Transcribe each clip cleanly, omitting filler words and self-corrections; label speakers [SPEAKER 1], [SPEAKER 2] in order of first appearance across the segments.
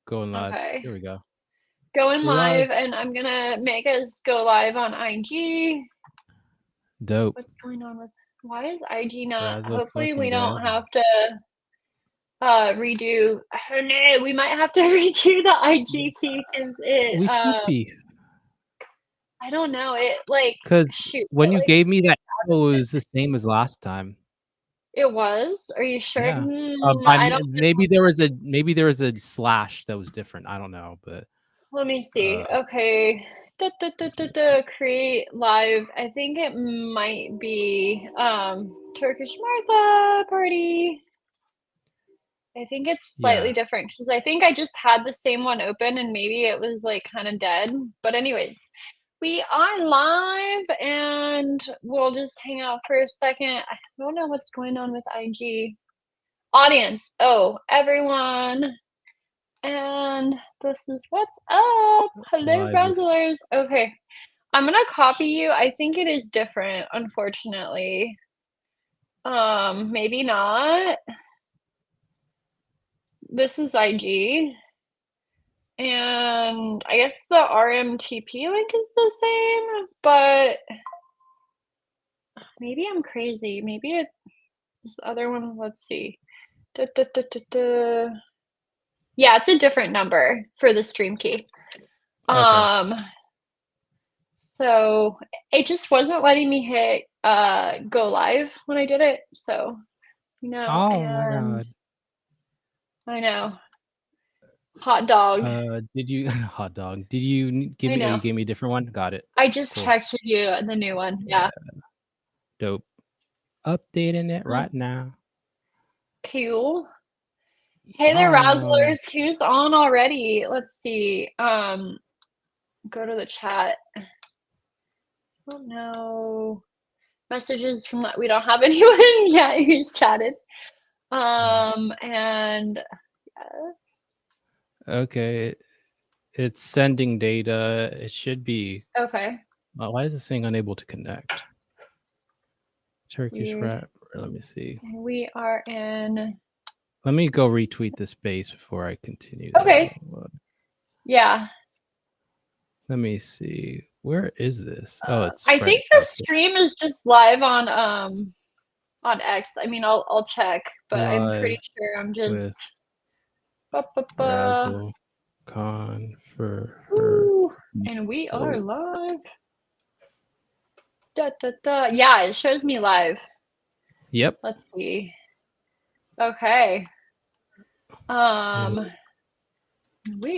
[SPEAKER 1] Going live.
[SPEAKER 2] Okay.
[SPEAKER 1] Here we go.
[SPEAKER 2] Going
[SPEAKER 1] We're live.
[SPEAKER 2] live, and I'm gonna make us go live on IG.
[SPEAKER 1] Dope.
[SPEAKER 2] What's going on with why is IG not?
[SPEAKER 1] Razzle
[SPEAKER 2] Hopefully we
[SPEAKER 1] fucking
[SPEAKER 2] don't
[SPEAKER 1] dazzle.
[SPEAKER 2] have to redo. Oh no, we might have to redo the IG key because it
[SPEAKER 1] We should be.
[SPEAKER 2] I don't know. It like
[SPEAKER 1] Because
[SPEAKER 2] shoot,
[SPEAKER 1] when
[SPEAKER 2] it
[SPEAKER 1] you
[SPEAKER 2] like
[SPEAKER 1] gave me that info, it was the same as last time.
[SPEAKER 2] it was. Are you sure?
[SPEAKER 1] Yeah.
[SPEAKER 2] I don't
[SPEAKER 1] Maybe there was a slash that was different. I don't know, but
[SPEAKER 2] let me see. Okay. Create live. I think it might be Turkish Martha party. I think it's slightly
[SPEAKER 1] yeah.
[SPEAKER 2] different because I think I just had the same one open and maybe it was like kind of dead. But anyways, we are live and we'll just hang out for a second. I don't know what's going on with IG. Audience. Oh, everyone. And this is what's up. Hello,
[SPEAKER 1] Live with
[SPEAKER 2] Razzlers. Okay. I'm gonna copy you. I think it is different, unfortunately. Maybe not. This is IG. And I guess the RMTP link is the same, but maybe I'm crazy. Maybe it is the other one. Let's see. Da, da, da, da, da. Yeah, it's a different number for the stream key.
[SPEAKER 1] Okay.
[SPEAKER 2] So it just wasn't letting me hit go live when I did it. So,
[SPEAKER 1] Oh my
[SPEAKER 2] and
[SPEAKER 1] god.
[SPEAKER 2] I know. Hot dog.
[SPEAKER 1] Did you hot dog? Did you give
[SPEAKER 2] I
[SPEAKER 1] me? Oh,
[SPEAKER 2] know.
[SPEAKER 1] you gave me a different one. Got it.
[SPEAKER 2] I just
[SPEAKER 1] Cool.
[SPEAKER 2] texted you the new one. Yeah.
[SPEAKER 1] Dope. Updating it right now.
[SPEAKER 2] Cool. Hey there, Razzlers. Who's on already? Let's see. Go to the chat. I don't know. Messages from that we don't have anyone yet who's chatted. And yes.
[SPEAKER 1] Okay. It's sending data. It should be.
[SPEAKER 2] Okay.
[SPEAKER 1] Why is it saying unable to connect? Turkish rap. Let me see.
[SPEAKER 2] We are in.
[SPEAKER 1] Let me go retweet this base before I continue.
[SPEAKER 2] Okay. Yeah.
[SPEAKER 1] Let me see. Where is this? Oh, it's.
[SPEAKER 2] I think the stream is just live on X. I mean, I'll check, but I'm pretty sure I'm just.
[SPEAKER 1] Razzlekhan for her.
[SPEAKER 2] And we are live. Yeah, it shows me live.
[SPEAKER 1] Yep.
[SPEAKER 2] Let's see. Okay. We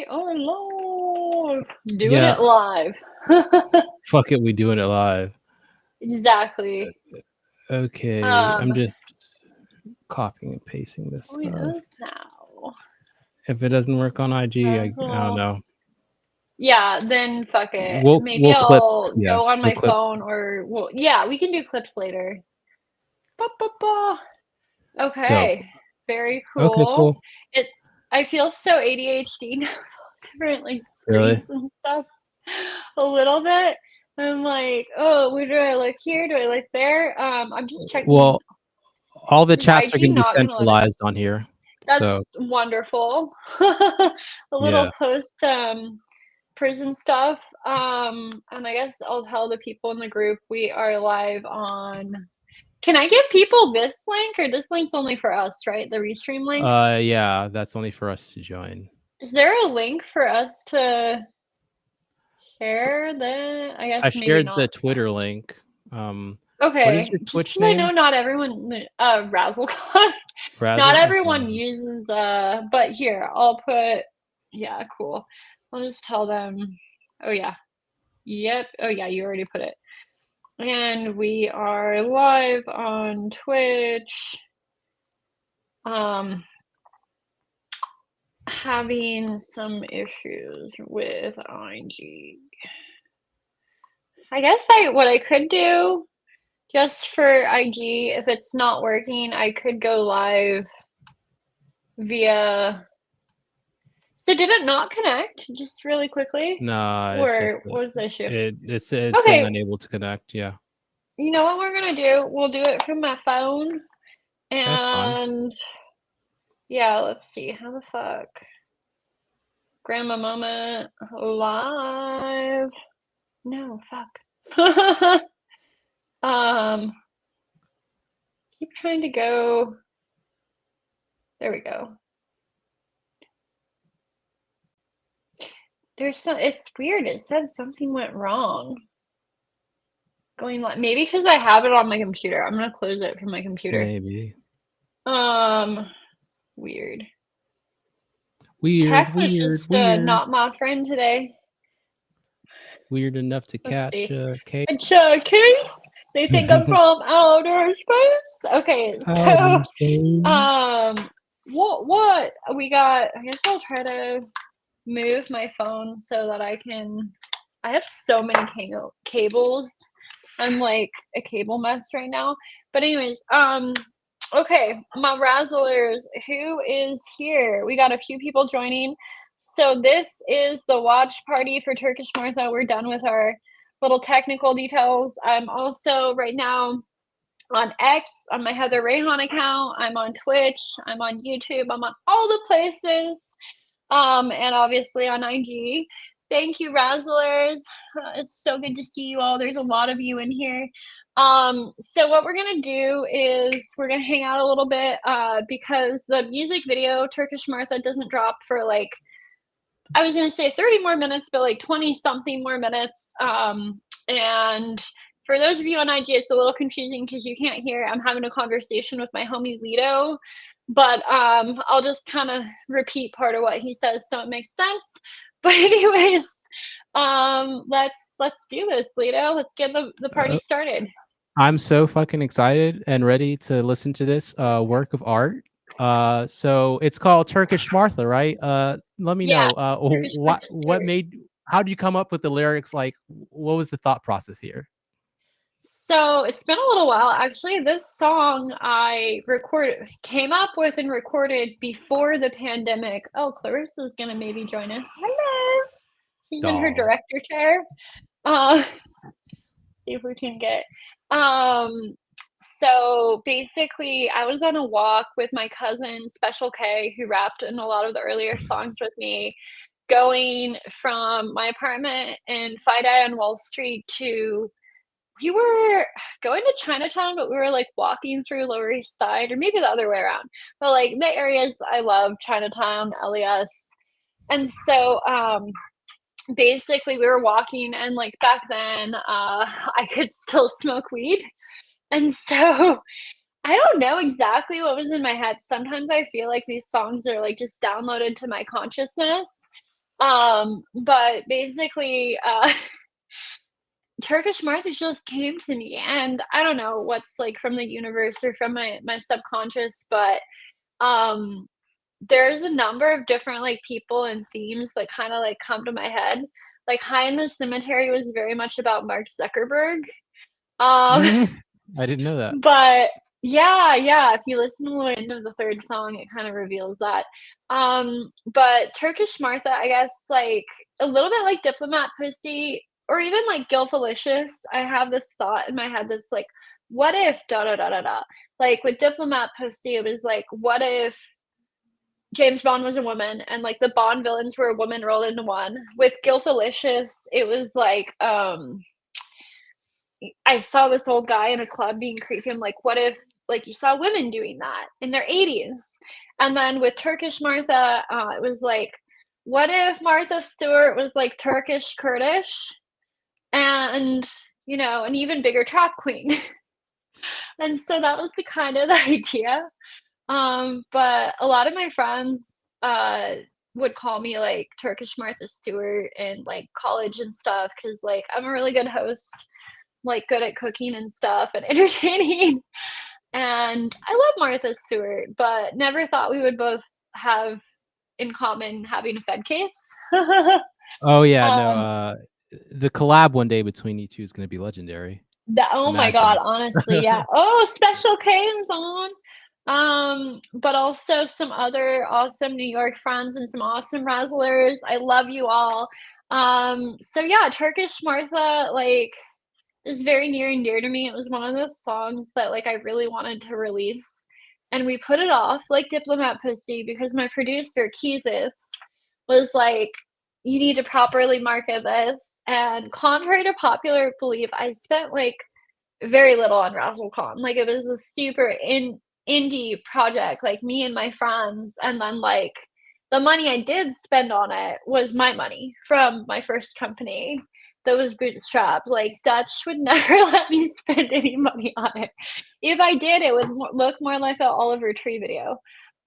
[SPEAKER 2] are live. Doing it live.
[SPEAKER 1] Fuck it, we doing it live.
[SPEAKER 2] Exactly.
[SPEAKER 1] Okay, I'm just copying and pasting this
[SPEAKER 2] Join
[SPEAKER 1] stuff.
[SPEAKER 2] us now.
[SPEAKER 1] If it doesn't work on IG, I don't know.
[SPEAKER 2] Yeah, then fuck it. Maybe I'll go on my phone or we can do clips later. Okay. Very cool.
[SPEAKER 1] Okay, cool.
[SPEAKER 2] I feel so ADHD now. Different like screens and stuff. A little bit. I'm like, oh, where do I look here? Do I look there? I'm just checking.
[SPEAKER 1] Well, all the chats are going to be centralized on here.
[SPEAKER 2] That's wonderful. A little post prison stuff. And I guess I'll tell the people in the group we are live on. Can I give people this link, or this link's only for us, right? The restream link?
[SPEAKER 1] Yeah, that's only for us to join.
[SPEAKER 2] Is there a link for us to share that? I guess
[SPEAKER 1] I
[SPEAKER 2] maybe
[SPEAKER 1] shared
[SPEAKER 2] not.
[SPEAKER 1] The Twitter link.
[SPEAKER 2] Okay.
[SPEAKER 1] What is your Twitch name?
[SPEAKER 2] I know not everyone Razzlekhan. Not everyone uses but here, I'll put cool. I'll just tell them. Oh yeah. Yep. Oh yeah, you already put it. And we are live on Twitch. Having some issues with IG. I guess what I could do just for IG, if it's not working, I could go live via. So did it not connect? Just really quickly?
[SPEAKER 1] No.
[SPEAKER 2] Or what was the issue?
[SPEAKER 1] It says saying unable to connect, yeah.
[SPEAKER 2] You know what we're going to do? We'll do it from my phone. And
[SPEAKER 1] that's fine.
[SPEAKER 2] Yeah, let's see. How the fuck? Grandma moment live. No, fuck. Keep trying to go. There we go. It's weird. It said something went wrong. Going like maybe because I have it on my computer. I'm gonna close it from my computer.
[SPEAKER 1] Maybe.
[SPEAKER 2] Weird.
[SPEAKER 1] Weird.
[SPEAKER 2] Tech was
[SPEAKER 1] Weird.
[SPEAKER 2] just
[SPEAKER 1] Weird.
[SPEAKER 2] not my friend today.
[SPEAKER 1] Weird enough to
[SPEAKER 2] Let's
[SPEAKER 1] catch
[SPEAKER 2] see.
[SPEAKER 1] a case.
[SPEAKER 2] Catch a case. They think I'm from outer space. Okay,
[SPEAKER 1] Outer
[SPEAKER 2] so
[SPEAKER 1] space.
[SPEAKER 2] what we got? I guess I'll try to move my phone so that I have so many cables. I'm like a cable mess right now. But anyways, okay, my Razzlers, who is here? We got a few people joining. So this is the watch party for Turkish Martha. We're done with our little technical details. I'm also right now on X, on my Heather Rayhan account. I'm on Twitch. I'm on YouTube. I'm on all the places. And obviously on IG. Thank you, Razzlers. It's so good to see you all. There's a lot of you in here. So what we're gonna do is we're gonna hang out a little bit because the music video Turkish Martha doesn't drop for like, I was gonna say 30 more minutes, but like 20 something more minutes. And for those of you on IG, it's a little confusing because you can't hear. I'm having a conversation with my homie Lido, but I'll just kind of repeat part of what he says so it makes sense. But anyways, let's do this, Lido. Let's get the party started.
[SPEAKER 1] I'm so fucking excited and ready to listen to this work of art. So it's called Turkish Martha, right? Let me know. How do you come up with the lyrics? Like, what was the thought process here?
[SPEAKER 2] So it's been a little while. Actually, this song I came up with and recorded before the pandemic. Oh, Clarissa's gonna maybe join us. Hello. She's in her director chair. See if we can get. So basically, I was on a walk with my cousin Special K, who rapped in a lot of the earlier songs with me, going from my apartment in Fidei on Wall Street to. We were going to Chinatown, but we were like walking through Lower East Side, or maybe the other way around. But like the areas I love, Chinatown, LES. And so basically we were walking, and like back then I could still smoke weed. And so I don't know exactly what was in my head. Sometimes I feel like these songs are like just downloaded to my consciousness. But basically Turkish Martha just came to me, and I don't know what's like from the universe or from my subconscious, but there's a number of different like people and themes that kind of like come to my head. Like High in the Cemetery was very much about Mark Zuckerberg.
[SPEAKER 1] I didn't know that.
[SPEAKER 2] But yeah, if you listen to the end of the third song, it kind of reveals that. But Turkish Martha, I guess like a little bit like Diplomat Pussy, or even like Gilfalicious. I have this thought in my head that's like, what if da da da da da? Like with Diplomat Pussy, it was like, what if James Bond was a woman and like the Bond villains were a woman rolled into one? With Gilfalicious, it was like I saw this old guy in a club being creepy. I'm like, what if like you saw women doing that in their 80s? And then with Turkish Martha, it was like, what if Martha Stewart was like Turkish Kurdish and an even bigger trap queen? And so that was the kind of the idea. But a lot of my friends would call me like Turkish Martha Stewart in like college and stuff, because like I'm a really good host, like good at cooking and stuff and entertaining. And I love Martha Stewart, but never thought we would both have in common having a Fed case.
[SPEAKER 1] Oh yeah, no. The collab one day between you two is going to be legendary.
[SPEAKER 2] Oh my god, honestly, yeah. Oh, Special K is on. But also some other awesome New York friends and some awesome Razzlers. I love you all. So yeah, Turkish Martha like is very near and dear to me. It was one of those songs that like I really wanted to release, and we put it off like Diplomat Pussy because my producer Keezus was like, you need to properly market this. And contrary to popular belief, I spent like very little on Razzlekhan. Like it was a super indie project, like me and my friends, and then like the money I did spend on it was my money from my first company that was bootstrapped. Like Dutch would never let me spend any money on it. If I did, it would look more like a Oliver Tree video.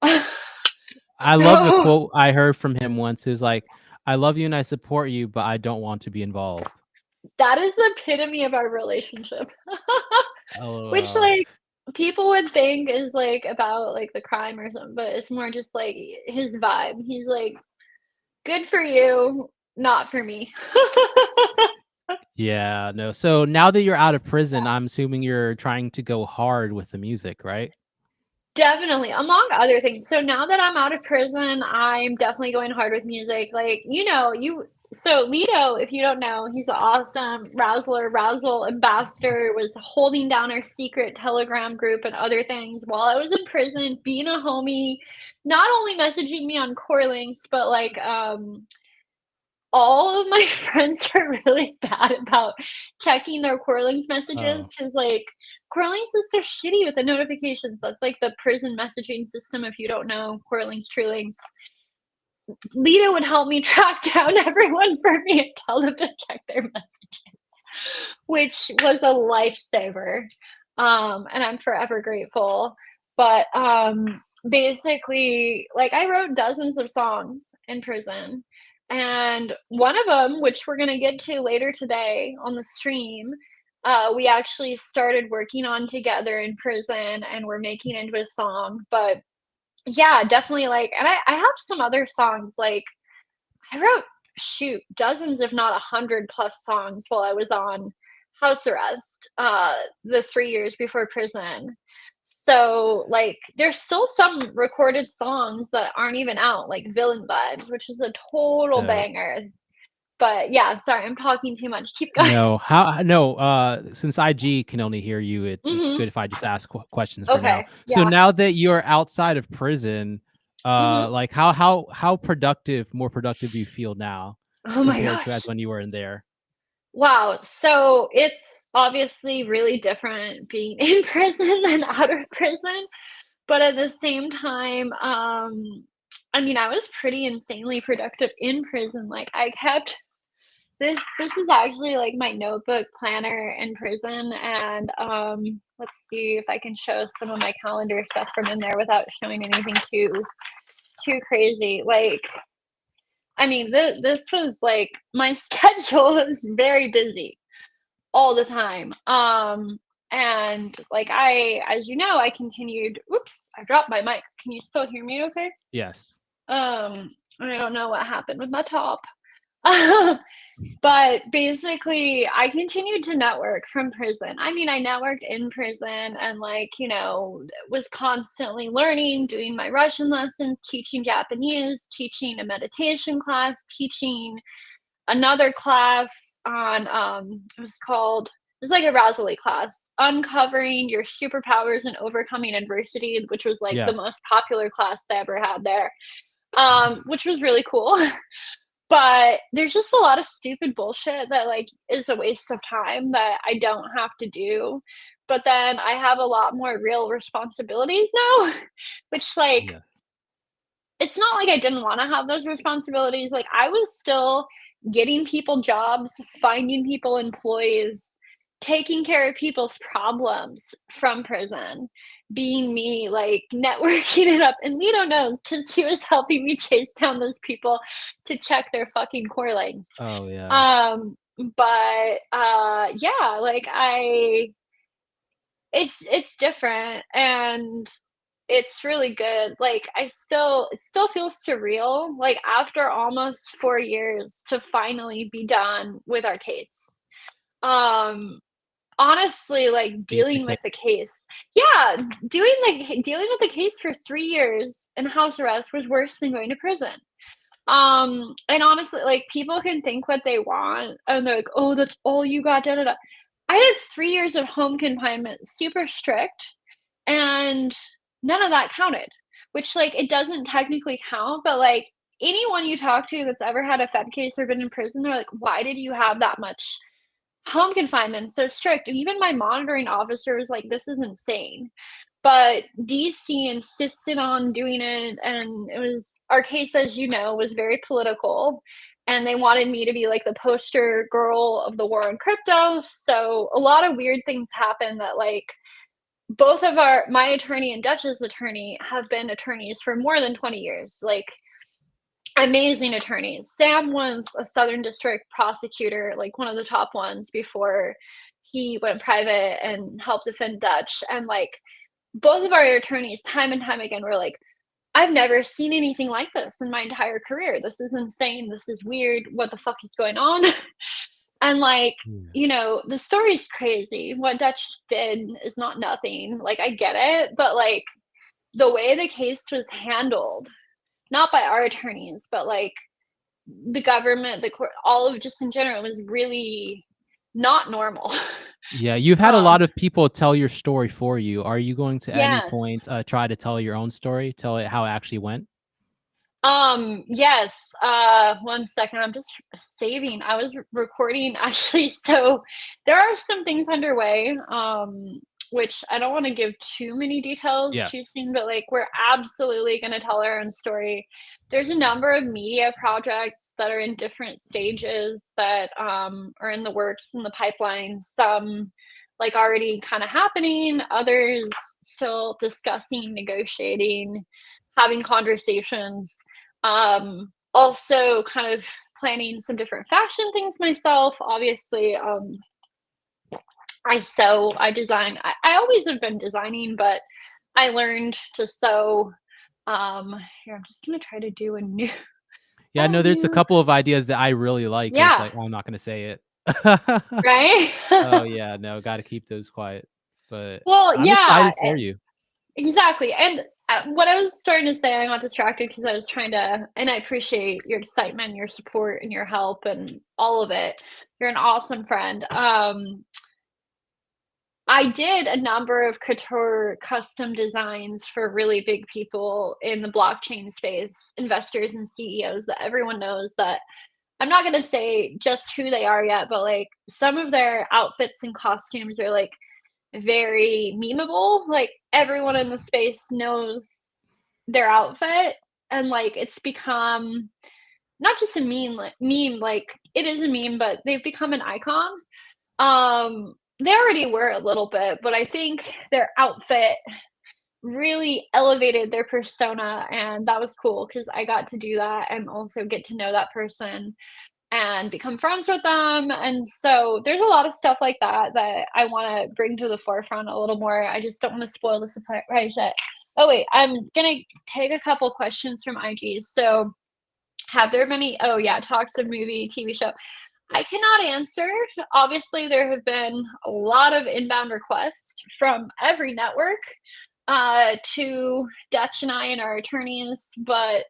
[SPEAKER 1] I love the
[SPEAKER 2] So
[SPEAKER 1] quote I heard from him once is like, "I love you and I support you, but I don't want to be involved."
[SPEAKER 2] that is the epitome of our relationship. Which,
[SPEAKER 1] LOL.
[SPEAKER 2] like, people would think is, like, about, like, the crime or something, but it's more just, like, his vibe. He's like, "Good for you, not for me."
[SPEAKER 1] Yeah, no. So now that you're out of prison, I'm assuming you're trying to go hard with the music, right?
[SPEAKER 2] Definitely, among other things. So now that I'm out of prison, I'm definitely going hard with music. Like, so Lito, if you don't know, he's an awesome Razzle ambassador, was holding down our secret Telegram group and other things while I was in prison, being a homie, not only messaging me on core links, but like all of my friends are really bad about checking their core links messages
[SPEAKER 1] Oh.
[SPEAKER 2] because like core links is so shitty with the notifications. That's like the prison messaging system. If you don't know core links, true links, Lita would help me track down everyone for me and tell them to check their messages, which was a lifesaver. And I'm forever grateful. But basically, like I wrote dozens of songs in prison. And one of them, which we're going to get to later today on the stream, we actually started working on together in prison and we're making into a song. But yeah, definitely like, and I have some other songs like I wrote, shoot, dozens, if not 100 plus songs while I was on house arrest, the 3 years before prison. So, like, there's still some recorded songs that aren't even out, like Villain Vibes, which is a total
[SPEAKER 1] Dope.
[SPEAKER 2] banger. But yeah, sorry, I'm talking too much. Keep going.
[SPEAKER 1] No, since IG can only hear you, it's
[SPEAKER 2] Hmm.
[SPEAKER 1] good if I just ask questions for now.
[SPEAKER 2] Okay.
[SPEAKER 1] So
[SPEAKER 2] Yeah.
[SPEAKER 1] now that you're outside of prison,
[SPEAKER 2] Hmm.
[SPEAKER 1] like how more productive do you feel now
[SPEAKER 2] Oh my
[SPEAKER 1] compared to as
[SPEAKER 2] gosh.
[SPEAKER 1] when you were in there?
[SPEAKER 2] Wow. So it's obviously really different being in prison than out of prison. But at the same time, I mean, I was pretty insanely productive in prison. Like I kept this is actually like my notebook planner in prison and let's see if I can show some of my calendar stuff from in there without showing anything too crazy. Like I mean, this was like my schedule was very busy all the time. And like as you know, I continued. Oops, I dropped my mic. Can you still hear me? Okay.
[SPEAKER 1] Yes.
[SPEAKER 2] I don't know what happened with my top. But basically, I continued to network from prison. I mean, I networked in prison and, like, was constantly learning, doing my Russian lessons, teaching Japanese, teaching a meditation class, teaching another class on it was like a Razzle class, uncovering your superpowers and overcoming adversity, which was like the
[SPEAKER 1] Yes.
[SPEAKER 2] most popular class they ever had there. Which was really cool. But there's just a lot of stupid bullshit that like is a waste of time that I don't have to do. But then I have a lot more real responsibilities now, which like
[SPEAKER 1] Yes.
[SPEAKER 2] it's not like I didn't want to have those responsibilities. Like I was still getting people jobs, finding people employees, taking care of people's problems from prison, being me, like networking it up. And Lito knows because he was helping me chase down those people to check their fucking core links.
[SPEAKER 1] Oh yeah.
[SPEAKER 2] But yeah, like it's different and it's really good. Like it still feels surreal, like after almost 4 years to finally be done with our case. Um honestly, like
[SPEAKER 1] Beat the
[SPEAKER 2] dealing
[SPEAKER 1] case.
[SPEAKER 2] with the case. Yeah, dealing with the case for 3 years in house arrest was worse than going to prison. And honestly, like people can think what they want and they're like, oh, that's all you got, da da da. I did 3 years of home confinement, super strict, and none of that counted. Which like it doesn't technically count, but like anyone you talk to that's ever had a Fed case or been in prison, they're like, why did you have that much home confinement so strict? And even my monitoring officer was like, this is insane. But DC insisted on doing it, and it was our case, as you know, was very political. And they wanted me to be like the poster girl of the war on crypto. So a lot of weird things happened that like both of my attorney and Dutch's attorney have been attorneys for more than 20 years. Like amazing attorneys. Sam was a Southern District prosecutor, like one of the top ones before he went private and helped defend Dutch. And like both of our attorneys, time and time again, were like, I've never seen anything like this in my entire career. This is insane. This is weird. What the fuck is going on? And like,
[SPEAKER 1] Yeah.
[SPEAKER 2] you know, the story's crazy. What Dutch did is not nothing. Like, I get it, but like the way the case was handled, not by our attorneys, but like the government, the court, all of just in general was really not normal.
[SPEAKER 1] Yeah, you've had a
[SPEAKER 2] um,
[SPEAKER 1] lot of people tell your story for you. Are you going to at any
[SPEAKER 2] yes.
[SPEAKER 1] point, try to tell your own story? Tell it how it actually went?
[SPEAKER 2] Yes. One second. I'm just saving. I was recording actually, so there are some things underway, which I don't want to give too many details
[SPEAKER 1] Yes.
[SPEAKER 2] too soon, but like we're absolutely going to tell our own story. There's a number of media projects that are in different stages that are in the works in the pipeline. Some like already kind of happening, others still discussing, negotiating, having conversations. Also kind of planning some different fashion things myself. Obviously, I sew, I design. I always have been designing, but I learned to sew. Here, I'm just gonna try to do a new
[SPEAKER 1] Yeah,
[SPEAKER 2] a
[SPEAKER 1] no, there's a
[SPEAKER 2] new
[SPEAKER 1] couple of ideas that I really like. It's
[SPEAKER 2] yeah,
[SPEAKER 1] like, oh, I'm not gonna say it.
[SPEAKER 2] right?
[SPEAKER 1] Oh, yeah, no, gotta keep those quiet, but
[SPEAKER 2] Well,
[SPEAKER 1] I'm
[SPEAKER 2] yeah,
[SPEAKER 1] excited for you.
[SPEAKER 2] exactly. And what I was starting to say, I got distracted because I was trying to, and I appreciate your excitement, your support, and your help, and all of it. You're an awesome friend. I did a number of couture custom designs for really big people in the blockchain space, investors and CEOs that everyone knows that I'm not going to say just who they are yet, but like some of their outfits and costumes are like very memeable. Like everyone in the space knows their outfit, and like it's become not just a meme, like it is a meme, but they've become an icon. They already were a little bit, but I think their outfit really elevated their persona, and that was cool because I got to do that and also get to know that person and become friends with them. And so there's a lot of stuff like that that I want to bring to the forefront a little more. I just don't want to spoil the surprise yet. Oh wait, I'm gonna take a couple questions from IG. So have there been any, oh yeah, talks of movie, TV show? I cannot answer. Obviously, there have been a lot of inbound requests from every network to Dutch and I and our attorneys, but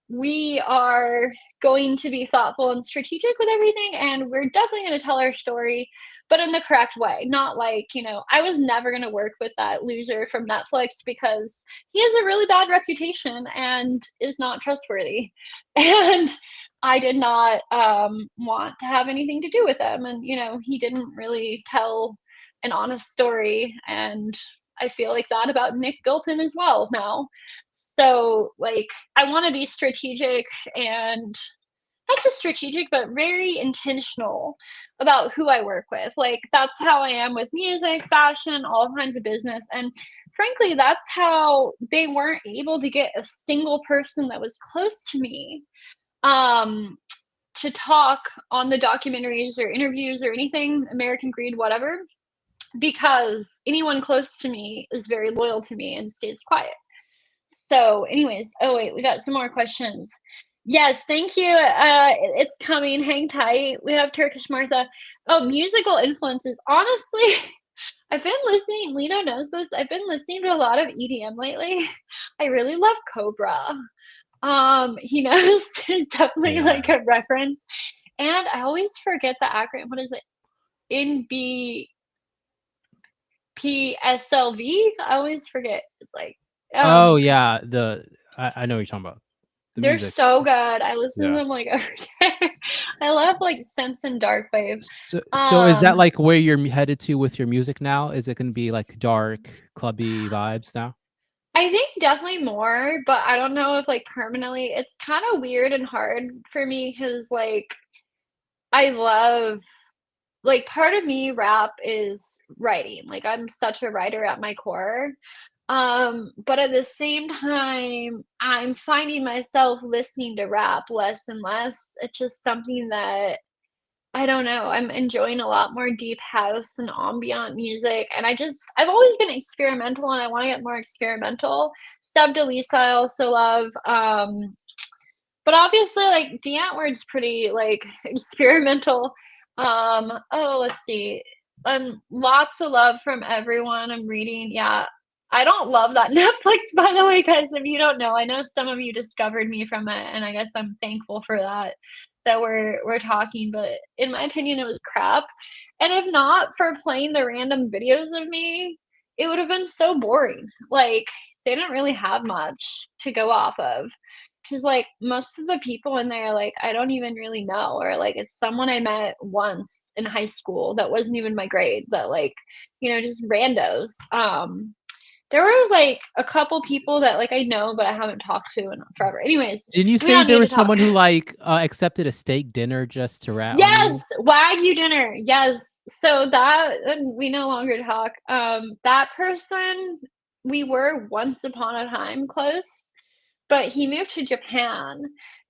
[SPEAKER 2] we are going to be thoughtful and strategic with everything, and we're definitely going to tell our story, but in the correct way. Not like, you know, I was never going to work with that loser from Netflix because he has a really bad reputation and is not trustworthy. And I did not want to have anything to do with him. And, you know, he didn't really tell an honest story. And I feel like that about Nick Bilton as well now. So, like, I want to be strategic and not just strategic, but very intentional about who I work with. Like, that's how I am with music, fashion, all kinds of business. And frankly, that's how they weren't able to get a single person that was close to me um, to talk on the documentaries or interviews or anything, American Greed, whatever, because anyone close to me is very loyal to me and stays quiet. So, anyways, oh wait, we got some more questions. Yes, thank you. It's coming. Hang tight. We have Turkish Martha. Oh, musical influences. Honestly, I've been listening. Lino knows this. I've been listening to a lot of EDM lately. I really love Cobra. He knows is definitely
[SPEAKER 1] Yeah.
[SPEAKER 2] like a reference. And I always forget the acronym. What is it? NBPSLV? I always forget. It's like
[SPEAKER 1] Oh,
[SPEAKER 2] um
[SPEAKER 1] yeah, I know what you're talking about. The
[SPEAKER 2] They're
[SPEAKER 1] music.
[SPEAKER 2] so good. I listen to
[SPEAKER 1] Yeah.
[SPEAKER 2] them, like, every day. I love, like, Sense and Dark Wave.
[SPEAKER 1] So is that,
[SPEAKER 2] Um,
[SPEAKER 1] like, where you're headed to with your music now? Is it gonna be, like, dark, clubby vibes now?
[SPEAKER 2] I think definitely more, but I don't know if, like, permanently it's kinda weird and hard for me because like, I love like, part of me, rap is writing, like, I'm such a writer at my core, but at the same time, I'm finding myself listening to rap less and less. It's just something that I don't know, I'm enjoying a lot more deep house and ambient music, and I've always been experimental, and I wanna get more experimental. Stub Delisa I also love, but obviously, like, the Antwoord's pretty, like, experimental. Oh, let's see. Lots of love from everyone I'm reading. Yeah. I don't love that Netflix, by the way, guys. If you don't know, I know some of you discovered me from it, and I guess I'm thankful for that, that we're talking, but in my opinion, it was crap. And if not for playing the random videos of me, it would have been so boring. Like, they didn't really have much to go off of. 'Cause, like, most of the people in there, like, I don't even really know, or, like, it's someone I met once in high school that wasn't even my grade that, like, just randos. There were, like, a couple people that, like, I know, but I haven't talked to in forever. Anyways,
[SPEAKER 1] Didn't you
[SPEAKER 2] we
[SPEAKER 1] say
[SPEAKER 2] don't
[SPEAKER 1] there
[SPEAKER 2] need to
[SPEAKER 1] was
[SPEAKER 2] talk.
[SPEAKER 1] someone who, like, accepted a steak dinner just to rat on
[SPEAKER 2] Yes!
[SPEAKER 1] you?
[SPEAKER 2] Wagyu dinner, yes. So that and we no longer talk. That person, we were once upon a time close, but he moved to Japan,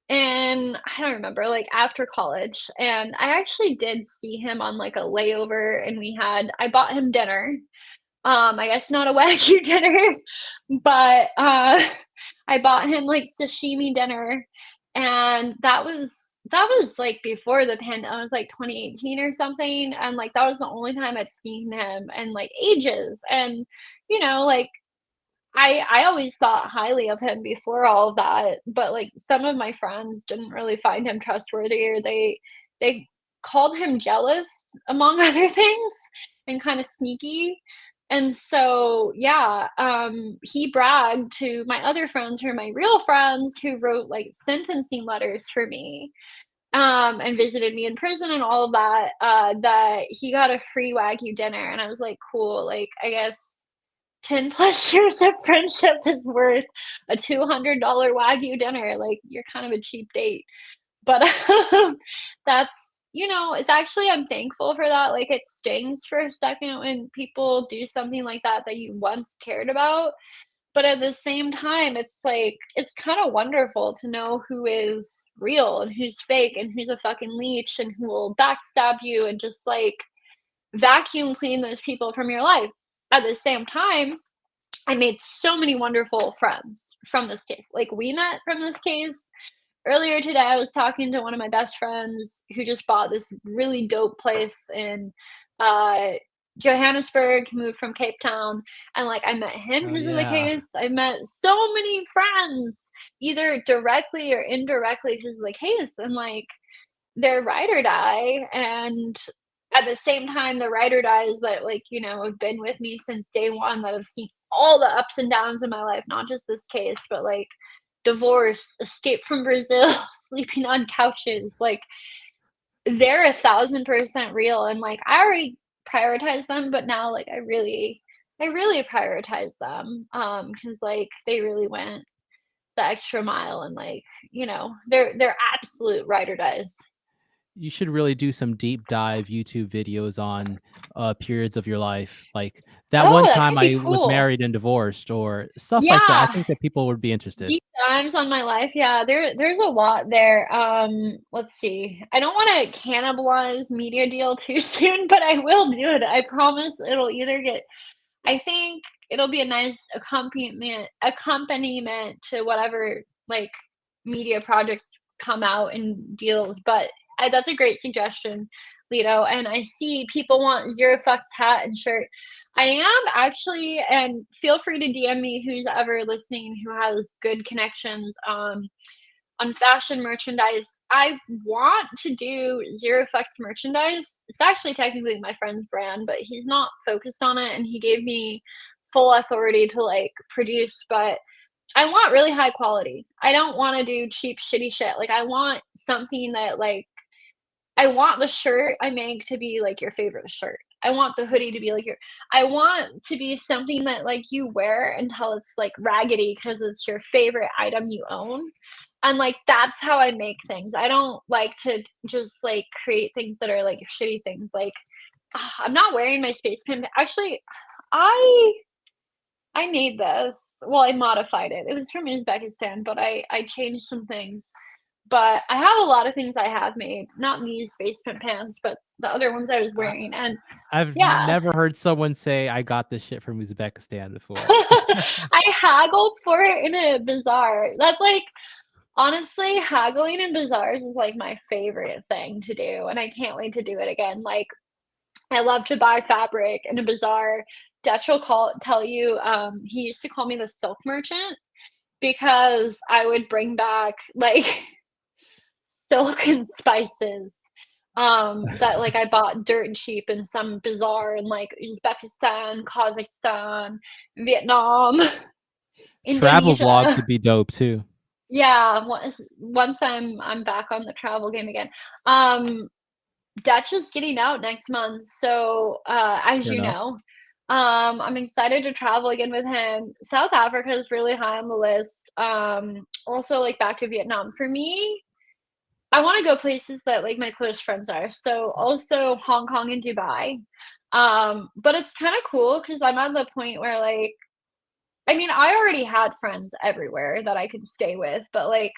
[SPEAKER 2] and I don't remember, like, after college, and I actually did see him on, like, a layover, and I bought him dinner. I guess not a Wagyu dinner, but, I bought him, like, sashimi dinner, and that was, like, before the pandemic. It was, like, 2018 or something, and, like, that was the only time I've seen him in, like, ages, and, like, I always thought highly of him before all of that, but, like, some of my friends didn't really find him trustworthy, or they called him jealous, among other things, and kinda sneaky, and so, yeah, he bragged to my other friends who are my real friends who wrote, like, sentencing letters for me, and visited me in prison and all of that, that he got a free Wagyu dinner, and I was like, "Cool," like, I guess 10 plus years of friendship is worth a $200 Wagyu dinner, like, you're kind of a cheap date, but, it's actually I'm thankful for that, like, it stings for a second when people do something like that that you once cared about, but at the same time, it's like, it's kinda wonderful to know who is real and who's fake and who's a fucking leech and who will backstab you and just, like, vacuum clean those people from your life. At the same time, I made so many wonderful friends from this case. Like, we met from this case. Earlier today, I was talking to one of my best friends who just bought this really dope place in uh, Johannesburg, he moved from Cape Town, and like I met him
[SPEAKER 1] Oh,
[SPEAKER 2] because of the
[SPEAKER 1] yeah.
[SPEAKER 2] case. I met so many friends, either directly or indirectly because of the case, and like they're ride or die, and at the same time, the ride or dies that, like, have been with me since day one, that have seen all the ups and downs in my life, not just this case, but, like, divorce, escape from Brazil, sleeping on couches, like, they're 1,000% real, and, like, I already prioritize them, but now, like, I really prioritize them, because like, they really went the extra mile and, like, they're absolute ride or dies.
[SPEAKER 1] You should really do some deep dive YouTube videos on, periods of your life, like, "That
[SPEAKER 2] Oh,
[SPEAKER 1] one
[SPEAKER 2] that
[SPEAKER 1] time
[SPEAKER 2] could be
[SPEAKER 1] I was
[SPEAKER 2] cool.
[SPEAKER 1] married and divorced," or stuff like that. I
[SPEAKER 2] Yeah,
[SPEAKER 1] think that people would be interested.
[SPEAKER 2] deep dives on my life. Yeah, there's a lot there. Let's see. I don't want to cannibalize media deal too soon, but I will do it. I promise it'll either get I think it'll be a nice accompaniment to whatever like media projects come out and deals. But that's a great suggestion, Lito. And I see people want Zero Fucks hat and shirt. I am actually, and feel free to DM me who's ever listening who has good connections on fashion merchandise. I want to do Zero Fucks merchandise. It's actually technically my friend's brand, but he's not focused on it, and he gave me full authority to like produce. But I want really high quality. I don't wanna do cheap, shitty shit. Like, I want something that, like, I want the shirt I make to be, like, your favorite shirt. I want the hoodie to be like your I want to be something that, like, you wear until it's, like, raggedy because it's your favorite item you own, and, like, that's how I make things. I don't like to just, like, create things that are, like, shitty things, like, I'm not wearing my space pimp actually, I I made this. Well, I modified it. It was from Uzbekistan, but I changed some things. But I have a lot of things I have made, not these face print pants, but the other ones I was
[SPEAKER 1] I
[SPEAKER 2] wearing, and
[SPEAKER 1] I've
[SPEAKER 2] yeah.
[SPEAKER 1] never heard someone say, "I got this shit from Uzbekistan" before.
[SPEAKER 2] I haggled for it in a bazaar. That's like honestly, haggling in bazaars is, like, my favorite thing to do, and I can't wait to do it again. Like, I love to buy fabric in a bazaar. Dutch will tell you, he used to call me the silk merchant because I would bring back, like, silk and spices, that, like, I bought dirt cheap in some bazaar in, like, Uzbekistan, Kazakhstan, Vietnam,
[SPEAKER 1] Travel vlogs
[SPEAKER 2] Indonesia.
[SPEAKER 1] would be dope too,
[SPEAKER 2] Yeah, once I'm back on the travel game again. Um, Dutch is getting out next month, so, as
[SPEAKER 1] you
[SPEAKER 2] you
[SPEAKER 1] know?
[SPEAKER 2] know, I'm excited to travel again with him. South Africa is really high on the list, also, like, back to Vietnam. For me, I wanna go places that, like, my close friends are, so also Hong Kong and Dubai. But it's kinda cool because 'cause I'm at the point where, like I mean, I already had friends everywhere that I could stay with, but, like,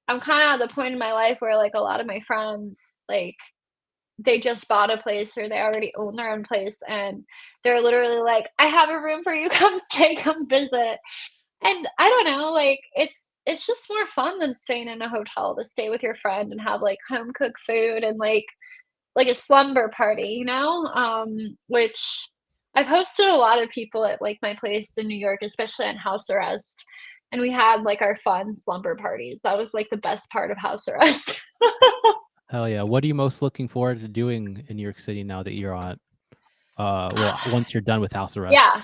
[SPEAKER 2] I'm kinda at the point in my life where, like, a lot of my friends, like, they just bought a place or they already own their own place, and they're literally like, "I have a room for you, come stay, come visit." And I don't know, like, it's just more fun than staying in a hotel to stay with your friend and have, like, home cooked food and, like a slumber party, you know? Which I've hosted a lot of people at, like, my place in New York, especially on house arrest, and we had, like, our fun slumber parties. That was, like, the best part of house arrest.
[SPEAKER 1] Hell yeah. What are you most looking forward to doing in New York City now that you're on well, once you're done with house arrest?
[SPEAKER 2] Yeah.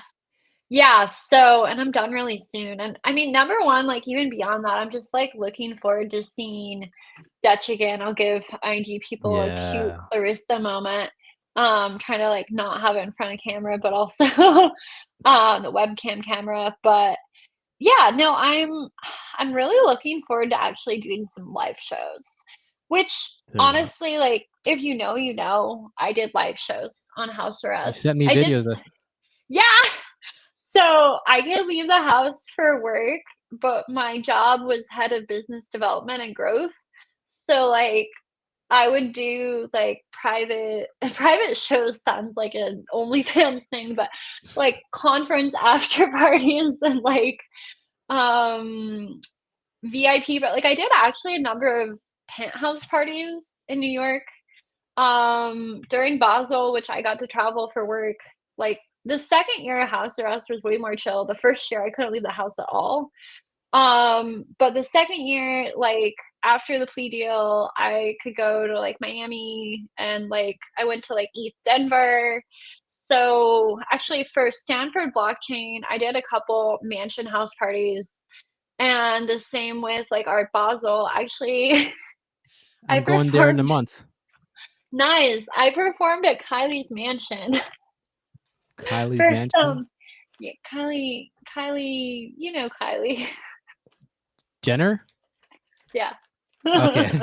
[SPEAKER 2] Yeah, so and I'm done really soon, and I mean, number 1, like, even beyond that, I'm just, like, looking forward to seeing Dutch again. I'll give IG people a cute
[SPEAKER 1] Yeah.
[SPEAKER 2] Clarissa moment, trying to, like, not have it in front of camera, but also, the webcam camera, but yeah, no, I'm really looking forward to actually doing some live shows, which
[SPEAKER 1] Yeah.
[SPEAKER 2] honestly, like, if you know, you know, I did live shows on house
[SPEAKER 1] You sent
[SPEAKER 2] arrest.
[SPEAKER 1] me
[SPEAKER 2] I did
[SPEAKER 1] videos of
[SPEAKER 2] yeah! So, I could leave the house for work, but my job was head of business development and growth. So, like, I would do, like, private private shows sounds like an OnlyFans thing, but, like, conference after parties and, like, um, VIP, but, like, I did actually a number of penthouse parties in New York, during Basel, which I got to travel for work. Like, the 2nd year of house arrest was way more chill. The 1st year, I couldn't leave the house at all. But the 2nd year, like, after the plea deal, I could go to, like, Miami and, like, I went to, like, East Denver. So, actually, for Stanford Blockchain, I did a couple mansion house parties, and the same with, like, Art Basel. Actually, I
[SPEAKER 1] I'm going there in a
[SPEAKER 2] performed
[SPEAKER 1] month.
[SPEAKER 2] nice. I performed at Kylie's mansion
[SPEAKER 1] Kylie's
[SPEAKER 2] for
[SPEAKER 1] Mansion?
[SPEAKER 2] some yeah, Kylie, you know Kylie.
[SPEAKER 1] Jenner?
[SPEAKER 2] Yeah.
[SPEAKER 1] Okay.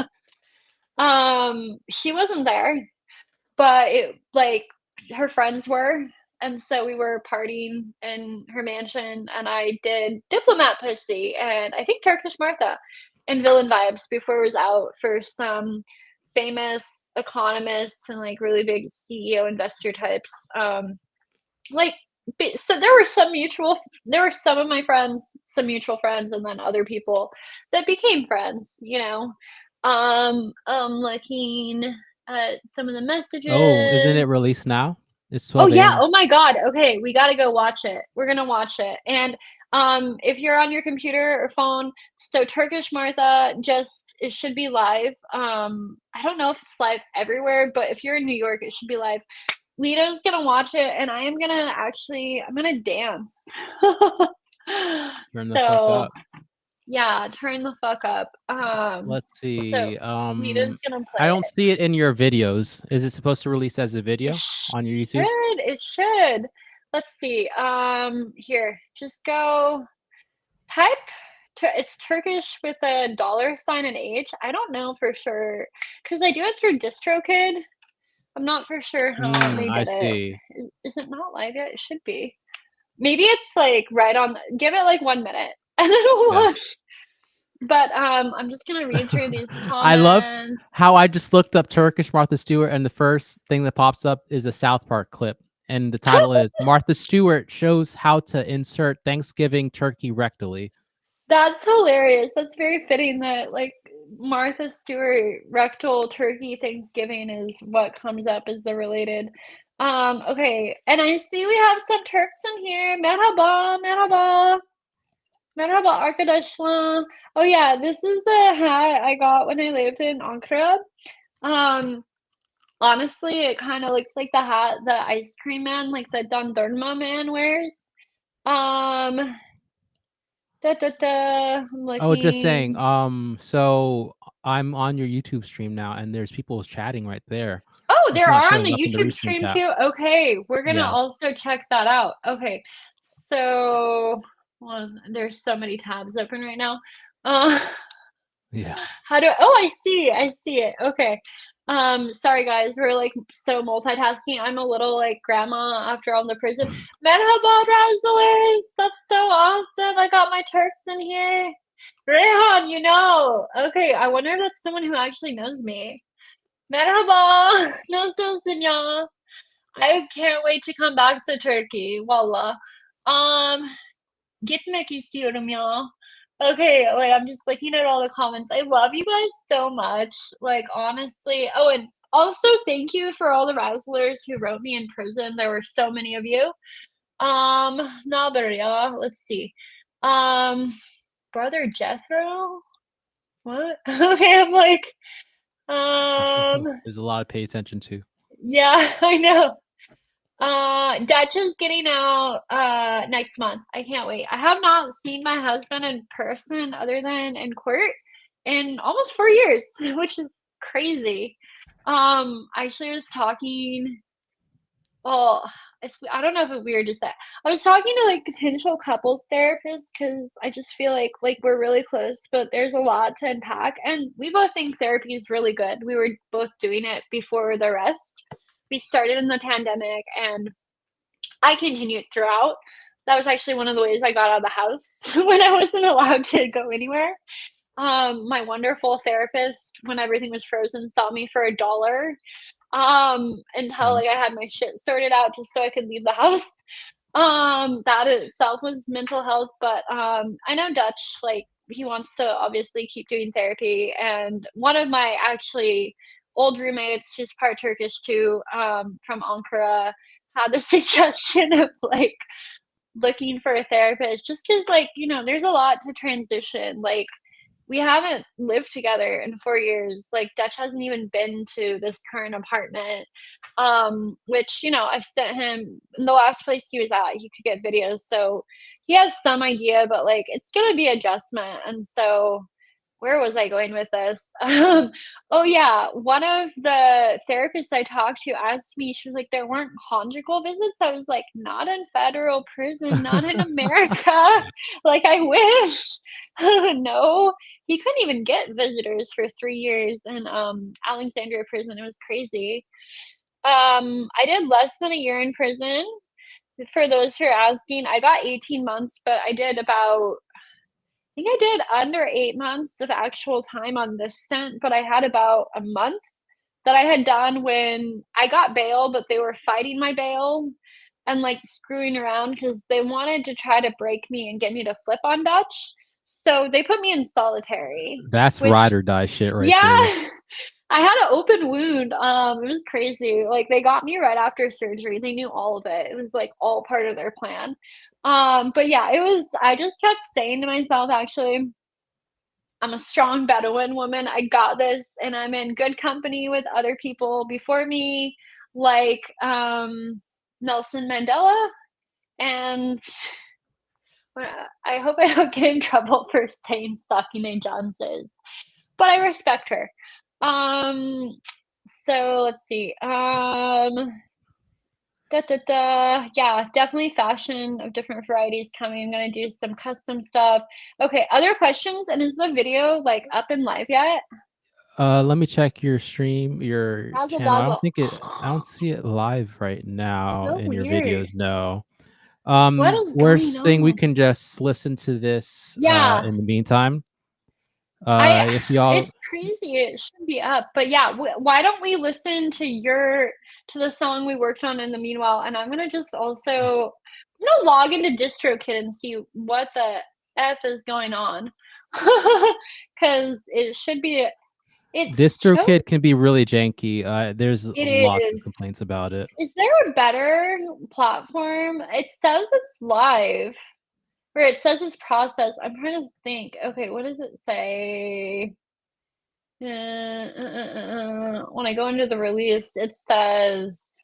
[SPEAKER 2] She wasn't there, but it like, her friends were, and so we were partying in her mansion, and I did Diplomat Pussy and I think Turkish Martha and Villain Vibes before it was out for some famous economists and, like, really big CEO investor types, like, so there were some of my friends, some mutual friends, and then other people that became friends, you know? Looking at some of the
[SPEAKER 1] Oh, isn't it
[SPEAKER 2] messages.
[SPEAKER 1] released now? It's
[SPEAKER 2] Oh,
[SPEAKER 1] 12
[SPEAKER 2] yeah,
[SPEAKER 1] AM.
[SPEAKER 2] oh my god, okay, we gotta go watch it. We're gonna watch it, and, if you're on your computer or phone, so Turkish Martha just it should be live, I don't know if it's live everywhere, but if you're in New York, it should be live. Lito's gonna watch it, and I am gonna actually I'm gonna dance.
[SPEAKER 1] Turn the fuck
[SPEAKER 2] So
[SPEAKER 1] up.
[SPEAKER 2] yeah, turn the fuck up.
[SPEAKER 1] Let's
[SPEAKER 2] So
[SPEAKER 1] see.
[SPEAKER 2] Nita's gonna play
[SPEAKER 1] I don't
[SPEAKER 2] it.
[SPEAKER 1] see it in your videos. Is it supposed to release as a
[SPEAKER 2] It
[SPEAKER 1] video on your YouTube?
[SPEAKER 2] should. It should. Let's see. Here, just go type. It's Turkish with a dollar sign and H. I don't know for sure because I do it through DistroKid. I'm not for sure how they
[SPEAKER 1] I
[SPEAKER 2] did it.
[SPEAKER 1] see.
[SPEAKER 2] Is it not live yet? It should be. Maybe it's like right on. Give it like 1 minute and then we'll
[SPEAKER 1] Yeah.
[SPEAKER 2] watch. But I'm just gonna read through these
[SPEAKER 1] I love
[SPEAKER 2] comments.
[SPEAKER 1] how I just looked up Turkish Martha Stewart, and the first thing that pops up is a South Park clip, and the title is Martha Stewart shows how to insert Thanksgiving turkey rectally.
[SPEAKER 2] That's hilarious. That's very fitting that like Martha Stewart rectal turkey Thanksgiving is what comes up as the related. Okay, and I see we have some Turks in here. Merhaba, merhaba. Merhaba arkadaşlar. Oh yeah, this is the hat I got when I lived in Ankara. Um, Honestly, it kind of looks like the hat the ice cream man, like the dondurma man wears. Um, I'm
[SPEAKER 1] Oh, just saying.
[SPEAKER 2] looking.
[SPEAKER 1] So I'm on your YouTube stream now, and there's people chatting right there.
[SPEAKER 2] Oh,
[SPEAKER 1] It's
[SPEAKER 2] there
[SPEAKER 1] not
[SPEAKER 2] are on
[SPEAKER 1] showing
[SPEAKER 2] the
[SPEAKER 1] up in the
[SPEAKER 2] YouTube
[SPEAKER 1] recent
[SPEAKER 2] stream
[SPEAKER 1] chat.
[SPEAKER 2] too. Okay, we're gonna
[SPEAKER 1] Yeah.
[SPEAKER 2] also check that out. Okay, so well, there's so many tabs open right now. Uh,
[SPEAKER 1] Yeah.
[SPEAKER 2] how do oh I see it. Okay. Sorry guys, we're like so multitasking. I'm a little like grandma after all the prison. Merhaba Razzlers! That's so awesome. I got my Turks in here. Rehan, you know. Okay, I wonder if that's someone who actually knows me. Merhaba. Nasılsın ya? I can't wait to come back to Turkey. Wallah. Um, Gitmek istiyorum ya. Okay, wait, I'm just looking at all the comments. I love you guys so much. Like, honestly. Oh, and also thank you for all the Razzlers who wrote me in prison. There were so many of you. Naber let's see. Um, Brother Jethro? What? Okay, I'm like,
[SPEAKER 1] There's a lot to pay attention to.
[SPEAKER 2] yeah, I know. Dutch is getting out next month. I can't wait. I have not seen my husband in person other than in court in almost 4 years, which is crazy. I actually was talking well, I don't know if it's weird to say. I was talking to like potential couples therapists because I just feel like we're really close, but there's a lot to unpack, and we both think therapy is really good. We were both doing it before the rest. We started in the pandemic, and I continued throughout. That was actually one of the ways I got out of the house when I wasn't allowed to go anywhere. My wonderful therapist, when everything was frozen, saw me for $1 until
[SPEAKER 1] Mhm.
[SPEAKER 2] like I had my shit sorted out just so I could leave the house. That itself was mental health, but I know Dutch, like he wants to obviously keep doing therapy, and one of my actually old roommates, who's part Turkish too, from Ankara, had the suggestion of like looking for a therapist just because like there's a lot to transition. Like we haven't lived together in 4 years. Like Dutch hasn't even been to this current apartment. Which, I've sent him in the last place he was at, he could get videos. So he has some idea, but like it's gonna be adjustment. And so where was I going with this? Oh yeah, one of the therapists I talked to asked me, she was like, there weren't conjugal visits. I was like, not in federal prison, not in America. Like I wish. No, he couldn't even get visitors for 3 years in Alexandria prison. It was crazy. I did less than a year in prison. For those who are asking, I got 18 months, but I did about I think I did under 8 months of actual time on this stint, but I had about a month that I had done when I got bail, but they were fighting my bail and like screwing around because they wanted to try to break me and get me to flip on Dutch. So they put me in solitary,
[SPEAKER 1] That's ride
[SPEAKER 2] which,
[SPEAKER 1] or die shit right there.
[SPEAKER 2] yeah, I had an open wound. It was crazy. Like they got me right after surgery. They knew all of it. It was like all part of their plan. But yeah, it was I just kept saying to myself, actually, I'm a strong Bedouin woman. I got this, and I'm in good company with other people before me, like Nelson Mandela and I hope I don't get in trouble for saying Sakine Johnses, but I respect her. Um, so let's see. Yeah, definitely fashion of different varieties coming. I'm gonna do some custom stuff. Okay, other questions? And is the video like up and live yet?
[SPEAKER 1] Let me check your stream, your
[SPEAKER 2] Dazzle
[SPEAKER 1] channel.
[SPEAKER 2] dazzle.
[SPEAKER 1] I don't see it live right now
[SPEAKER 2] So
[SPEAKER 1] in your
[SPEAKER 2] weird.
[SPEAKER 1] videos, no.
[SPEAKER 2] What is going
[SPEAKER 1] Worst thing, we
[SPEAKER 2] on?
[SPEAKER 1] can just listen to this,
[SPEAKER 2] Yeah,
[SPEAKER 1] in the meantime.
[SPEAKER 2] I
[SPEAKER 1] If y'all
[SPEAKER 2] it's crazy, it should be up, but yeah, why don't we listen to to the song we worked on in the meanwhile, and I'm gonna just also I'm gonna log into DistroKid and see what the F is going on. 'Cause it should be it shows
[SPEAKER 1] DistroKid can be really janky. There's
[SPEAKER 2] it
[SPEAKER 1] lots of
[SPEAKER 2] is.
[SPEAKER 1] complaints about it.
[SPEAKER 2] Is there a better platform? It says it's live, or it says it's processed. I'm trying to think. Okay, what does it say? When I go into the release, it says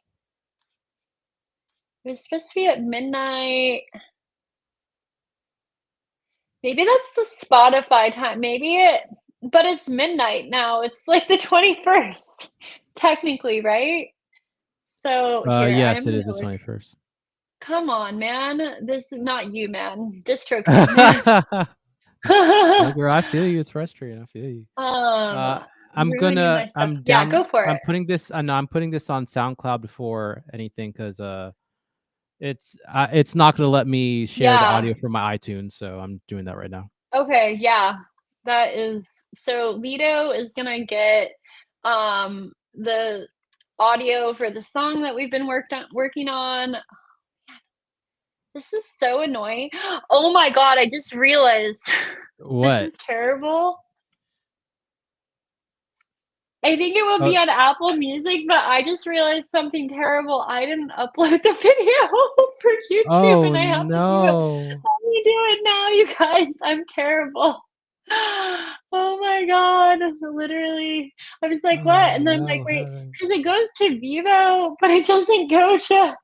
[SPEAKER 2] it was supposed to be at midnight. Maybe that's the Spotify time. But it's midnight now. It's like the 21st, technically, right? So here, I'm
[SPEAKER 1] Yes, it
[SPEAKER 2] gonna
[SPEAKER 1] is the
[SPEAKER 2] look.
[SPEAKER 1] 21st.
[SPEAKER 2] Come on, man. This is not you, man. DistroKid, man.
[SPEAKER 1] No, girl, I feel you. It's frustrating. I feel you. Uh,
[SPEAKER 2] Ruining my stuff.
[SPEAKER 1] I'm
[SPEAKER 2] Yeah, go
[SPEAKER 1] down.
[SPEAKER 2] for
[SPEAKER 1] I'm
[SPEAKER 2] it.
[SPEAKER 1] putting this. No, I'm putting this on SoundCloud before anything because it's not gonna let me share the
[SPEAKER 2] Yeah.
[SPEAKER 1] audio from my iTunes, so I'm doing that right now.
[SPEAKER 2] Okay, yeah. That is so Lido is gonna get the audio for the song that we've been working on. This is so annoying. Oh my god, I just realized this
[SPEAKER 1] What?
[SPEAKER 2] is terrible. I think it will
[SPEAKER 1] Uh,
[SPEAKER 2] be on Apple Music, but I just realized something terrible. I didn't upload the video for YouTube
[SPEAKER 1] oh
[SPEAKER 2] and I have to do it.
[SPEAKER 1] no!
[SPEAKER 2] Let me do it now, you guys. I'm terrible. Oh my god. Literally. I was like,
[SPEAKER 1] Oh
[SPEAKER 2] what? And then I'm like,
[SPEAKER 1] no,
[SPEAKER 2] wait,
[SPEAKER 1] heaven.
[SPEAKER 2] because it goes to Vivo, but it doesn't go to.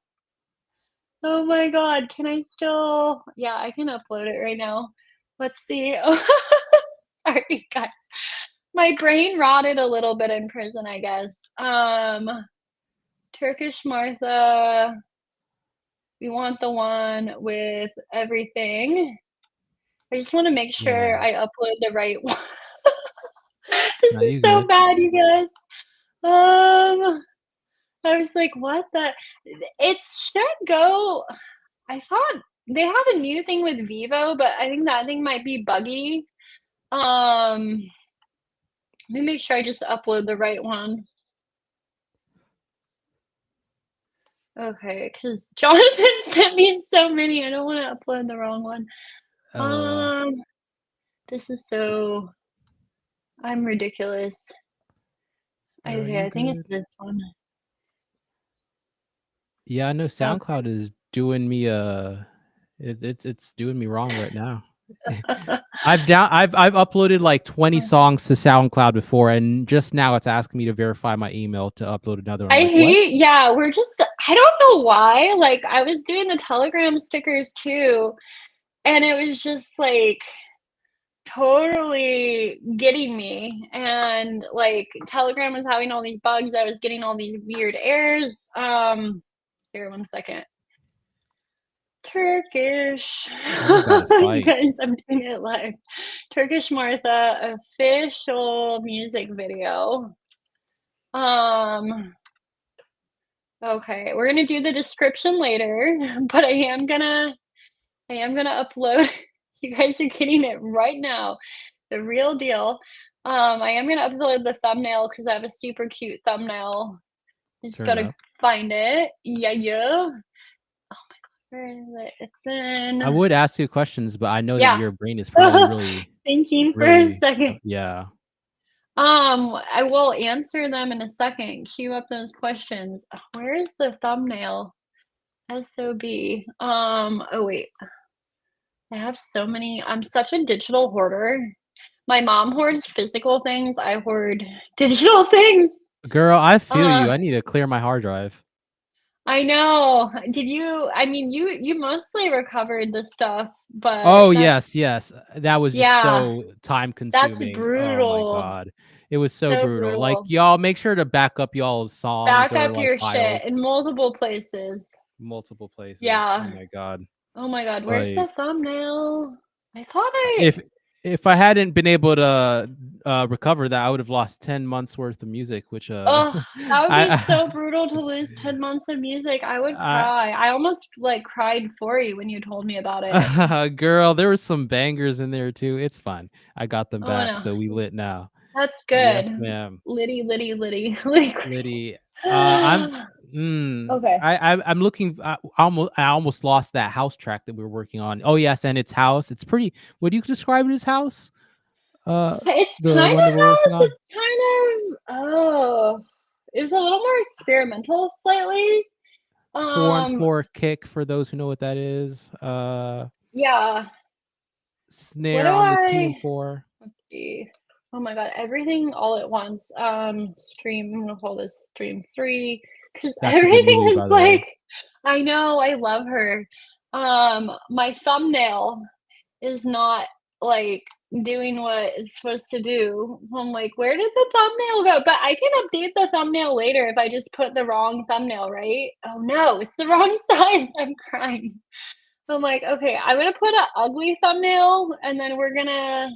[SPEAKER 2] Oh my god. Can I still? Yeah, I can upload it right now. Let's see. Sorry, guys. My brain rotted a little bit in prison, I guess. Turkish Martha. We want the one with everything. I just want to make sure
[SPEAKER 1] Yeah.
[SPEAKER 2] I upload the right one. This
[SPEAKER 1] No,
[SPEAKER 2] is
[SPEAKER 1] you
[SPEAKER 2] so
[SPEAKER 1] good.
[SPEAKER 2] bad, you guys. Um, I was like, what the? It should go. I thought they have a new thing with Vivo, but I think that thing might be buggy. Let me make sure I just upload the right one. Okay, because Jonathan sent me so many. I don't want to upload the wrong one.
[SPEAKER 1] LOL.
[SPEAKER 2] Um, this is so. I'm ridiculous.
[SPEAKER 1] Girl,
[SPEAKER 2] Okay,
[SPEAKER 1] you
[SPEAKER 2] I think it's
[SPEAKER 1] good?
[SPEAKER 2] this one.
[SPEAKER 1] Yeah, I know
[SPEAKER 2] Okay.
[SPEAKER 1] SoundCloud is doing me it's doing me wrong right now. I've uploaded like 20 songs to SoundCloud before, and just now it's asking me to verify my email to upload another one.
[SPEAKER 2] I
[SPEAKER 1] I'm like, what?
[SPEAKER 2] hate, yeah, I don't know why. Like, I was doing the Telegram stickers too, and it was just like totally getting me. And like, Telegram was having all these bugs. I was getting all these weird errors. Here, one second. Turkish.
[SPEAKER 1] Oh, we got a
[SPEAKER 2] You
[SPEAKER 1] fight.
[SPEAKER 2] guys, I'm doing it live. Turkish Martha official music video. Um, okay, we're gonna do the description later, but I am gonna upload. You guys are getting it right now, the real deal. I am gonna upload the thumbnail because I have a super cute thumbnail. I just
[SPEAKER 1] Turn it
[SPEAKER 2] gotta
[SPEAKER 1] up.
[SPEAKER 2] find it. Yeah, yeah. Where is it? It's
[SPEAKER 1] I
[SPEAKER 2] in.
[SPEAKER 1] would ask you questions, but I know that
[SPEAKER 2] Yeah.
[SPEAKER 1] your brain is probably really,
[SPEAKER 2] Thinking for a
[SPEAKER 1] really,
[SPEAKER 2] second.
[SPEAKER 1] yeah.
[SPEAKER 2] I will answer them in a second. Queue up those questions. Where is the thumbnail? SOB. Oh wait. I have so many. I'm such a digital hoarder. My mom hoards physical things. I hoard digital things.
[SPEAKER 1] Girl, I feel
[SPEAKER 2] Uh,
[SPEAKER 1] you. I need to clear my hard drive.
[SPEAKER 2] I know. Did you I mean, you mostly recovered the stuff, but
[SPEAKER 1] Oh,
[SPEAKER 2] that's
[SPEAKER 1] yes, yes. That was just
[SPEAKER 2] yeah,
[SPEAKER 1] so time
[SPEAKER 2] that's
[SPEAKER 1] consuming. Oh my
[SPEAKER 2] brutal.
[SPEAKER 1] god. It was so
[SPEAKER 2] So
[SPEAKER 1] brutal. Like,
[SPEAKER 2] brutal.
[SPEAKER 1] y'all make sure to back up y'all's songs
[SPEAKER 2] Back
[SPEAKER 1] or,
[SPEAKER 2] up
[SPEAKER 1] like,
[SPEAKER 2] your shit
[SPEAKER 1] files
[SPEAKER 2] in multiple places.
[SPEAKER 1] multiple places. Oh
[SPEAKER 2] Yeah.
[SPEAKER 1] my god.
[SPEAKER 2] Oh my god, where's
[SPEAKER 1] Like,
[SPEAKER 2] the thumbnail? I thought I
[SPEAKER 1] if I hadn't been able to, recover that, I would have lost 10 months worth of music, which,
[SPEAKER 2] ugh, that would be so
[SPEAKER 1] I
[SPEAKER 2] brutal to lose 10 months of music. I would
[SPEAKER 1] I
[SPEAKER 2] cry. I almost, like, cried for you when you told me about it.
[SPEAKER 1] girl, there was some bangers in there too. It's fine. I got them
[SPEAKER 2] Oh,
[SPEAKER 1] back,
[SPEAKER 2] no.
[SPEAKER 1] so we lit now.
[SPEAKER 2] That's
[SPEAKER 1] Yes,
[SPEAKER 2] good.
[SPEAKER 1] ma'am.
[SPEAKER 2] Liddy, Liddy, Liddy. Like
[SPEAKER 1] Liddy, I'm
[SPEAKER 2] okay.
[SPEAKER 1] I'm looking I almost lost that house track that we were working on. Oh, yes, and it's house. It's pretty would you describe it as house? Uh,
[SPEAKER 2] It's
[SPEAKER 1] the
[SPEAKER 2] kind
[SPEAKER 1] one that
[SPEAKER 2] of
[SPEAKER 1] we're working
[SPEAKER 2] house,
[SPEAKER 1] on?
[SPEAKER 2] it's kind of it was a little more experimental slightly.
[SPEAKER 1] It's 4 and
[SPEAKER 2] Um,
[SPEAKER 1] 4 kick for those who know what that is.
[SPEAKER 2] yeah. What do
[SPEAKER 1] Snare on the 2 and
[SPEAKER 2] I
[SPEAKER 1] 4.
[SPEAKER 2] let's see. Oh my god, everything all at once. Stream, I'm gonna call this stream 3 because
[SPEAKER 1] That's a good
[SPEAKER 2] everything
[SPEAKER 1] movie,
[SPEAKER 2] is
[SPEAKER 1] by the way.
[SPEAKER 2] like I know, I love her. My thumbnail is not like doing what it's supposed to do. I'm like, where did the thumbnail go? But I can update the thumbnail later if I just put the wrong thumbnail, right? Oh no, it's the wrong size. I'm crying. I'm like, okay, I'm gonna put an ugly thumbnail and then we're gonna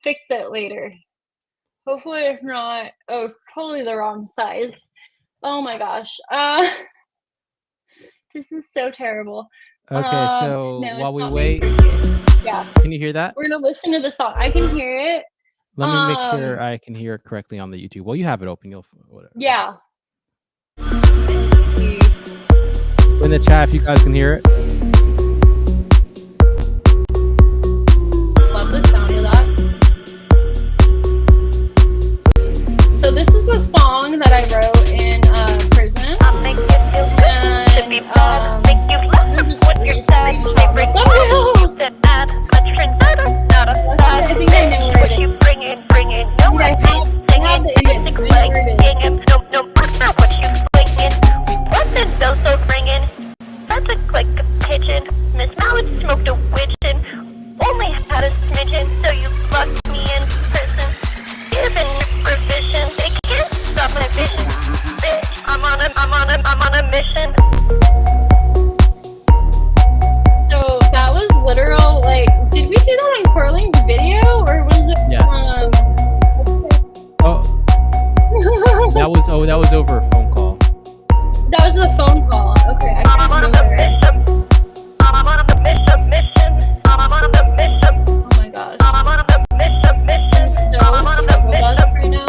[SPEAKER 2] fix it later. Hopefully it's not oh totally the wrong size. Oh my gosh. This is so terrible.
[SPEAKER 1] Okay, so
[SPEAKER 2] No, it's
[SPEAKER 1] while we
[SPEAKER 2] not made
[SPEAKER 1] wait,
[SPEAKER 2] for kids. Yeah.
[SPEAKER 1] can you hear that?
[SPEAKER 2] We're gonna listen to the song. I can hear it.
[SPEAKER 1] Let me make
[SPEAKER 2] Um,
[SPEAKER 1] sure I can hear it correctly on the YouTube. Well, you have it open, you'll whatever.
[SPEAKER 2] yeah. Let's see.
[SPEAKER 1] In the chat if you guys can hear it.
[SPEAKER 2] Love the sound of that. So this is a song that I wrote in prison. And I'm just re-screenshot the thumbnail. I think I know where it is. Dude, I have the image. I know where it is.
[SPEAKER 3] Miss Mallet smoked a witchin', only had a smidgen, so you locked me in prison. Given revision, they can't stop my vision. Bitch, I'm on a mission.
[SPEAKER 2] So that was literal, like, did we do that on Corling's video or was it?
[SPEAKER 1] Yes. Oh, that was over a phone call.
[SPEAKER 2] That was the phone call. Okay, I can't remember. Oh my gosh. I'm so struggle bus right now.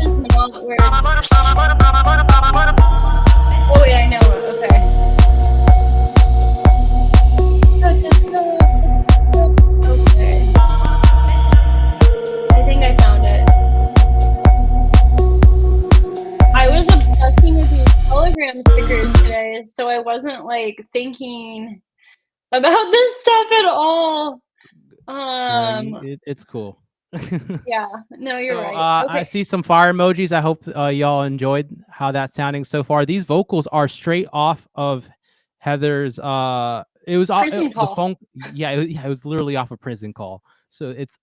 [SPEAKER 2] Is not where. Oh yeah, I know it. Okay. Okay. I think I found it. I was obsessing with these Telegram stickers today, so I wasn't like thinking about this stuff at all.
[SPEAKER 1] It's cool.
[SPEAKER 2] Yeah, no, you're
[SPEAKER 1] So
[SPEAKER 2] right.
[SPEAKER 1] I
[SPEAKER 2] Okay.
[SPEAKER 1] see some fire emojis. I hope y'all enjoyed how that's sounding so far. These vocals are straight off of Heather's. It was
[SPEAKER 2] Prison
[SPEAKER 1] the
[SPEAKER 2] call.
[SPEAKER 1] phone. Yeah, it was literally off a prison call. So it's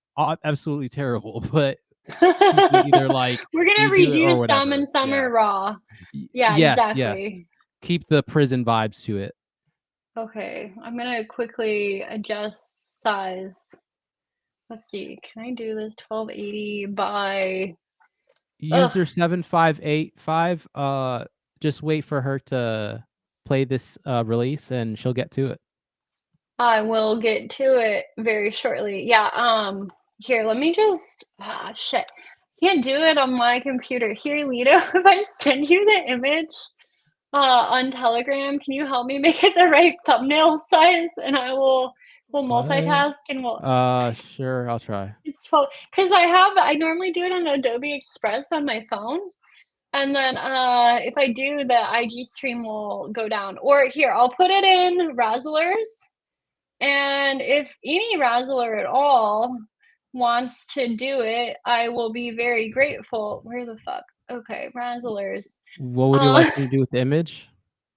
[SPEAKER 1] absolutely terrible. But either like
[SPEAKER 2] We're gonna
[SPEAKER 1] redo it
[SPEAKER 2] redo
[SPEAKER 1] or
[SPEAKER 2] some
[SPEAKER 1] whatever.
[SPEAKER 2] and some
[SPEAKER 1] Yeah.
[SPEAKER 2] are raw. Yeah,
[SPEAKER 1] Yes. Yes.
[SPEAKER 2] exactly.
[SPEAKER 1] Keep the prison vibes to it.
[SPEAKER 2] Okay, I'm gonna quickly adjust size. Let's see, can I do this 1280 by ugh,
[SPEAKER 1] User 7585. Just wait for her to play this release and she'll get to it.
[SPEAKER 2] I will get to it very shortly. Yeah, here, let me just shit. Can't do it on my computer. Here, Lito, if I send you the image on Telegram, can you help me make it the right thumbnail size? And we'll
[SPEAKER 1] What?
[SPEAKER 2] multitask and we'll
[SPEAKER 1] Sure, I'll try.
[SPEAKER 2] it's 12 because I normally do it on Adobe Express on my phone. And then if I do, the IG stream will go down. Or here, I'll put it in Razzlers. And if any Razzler at all wants to do it, I will be very grateful. Where the fuck? Okay, Razzlers.
[SPEAKER 1] What would you like me to do with the image?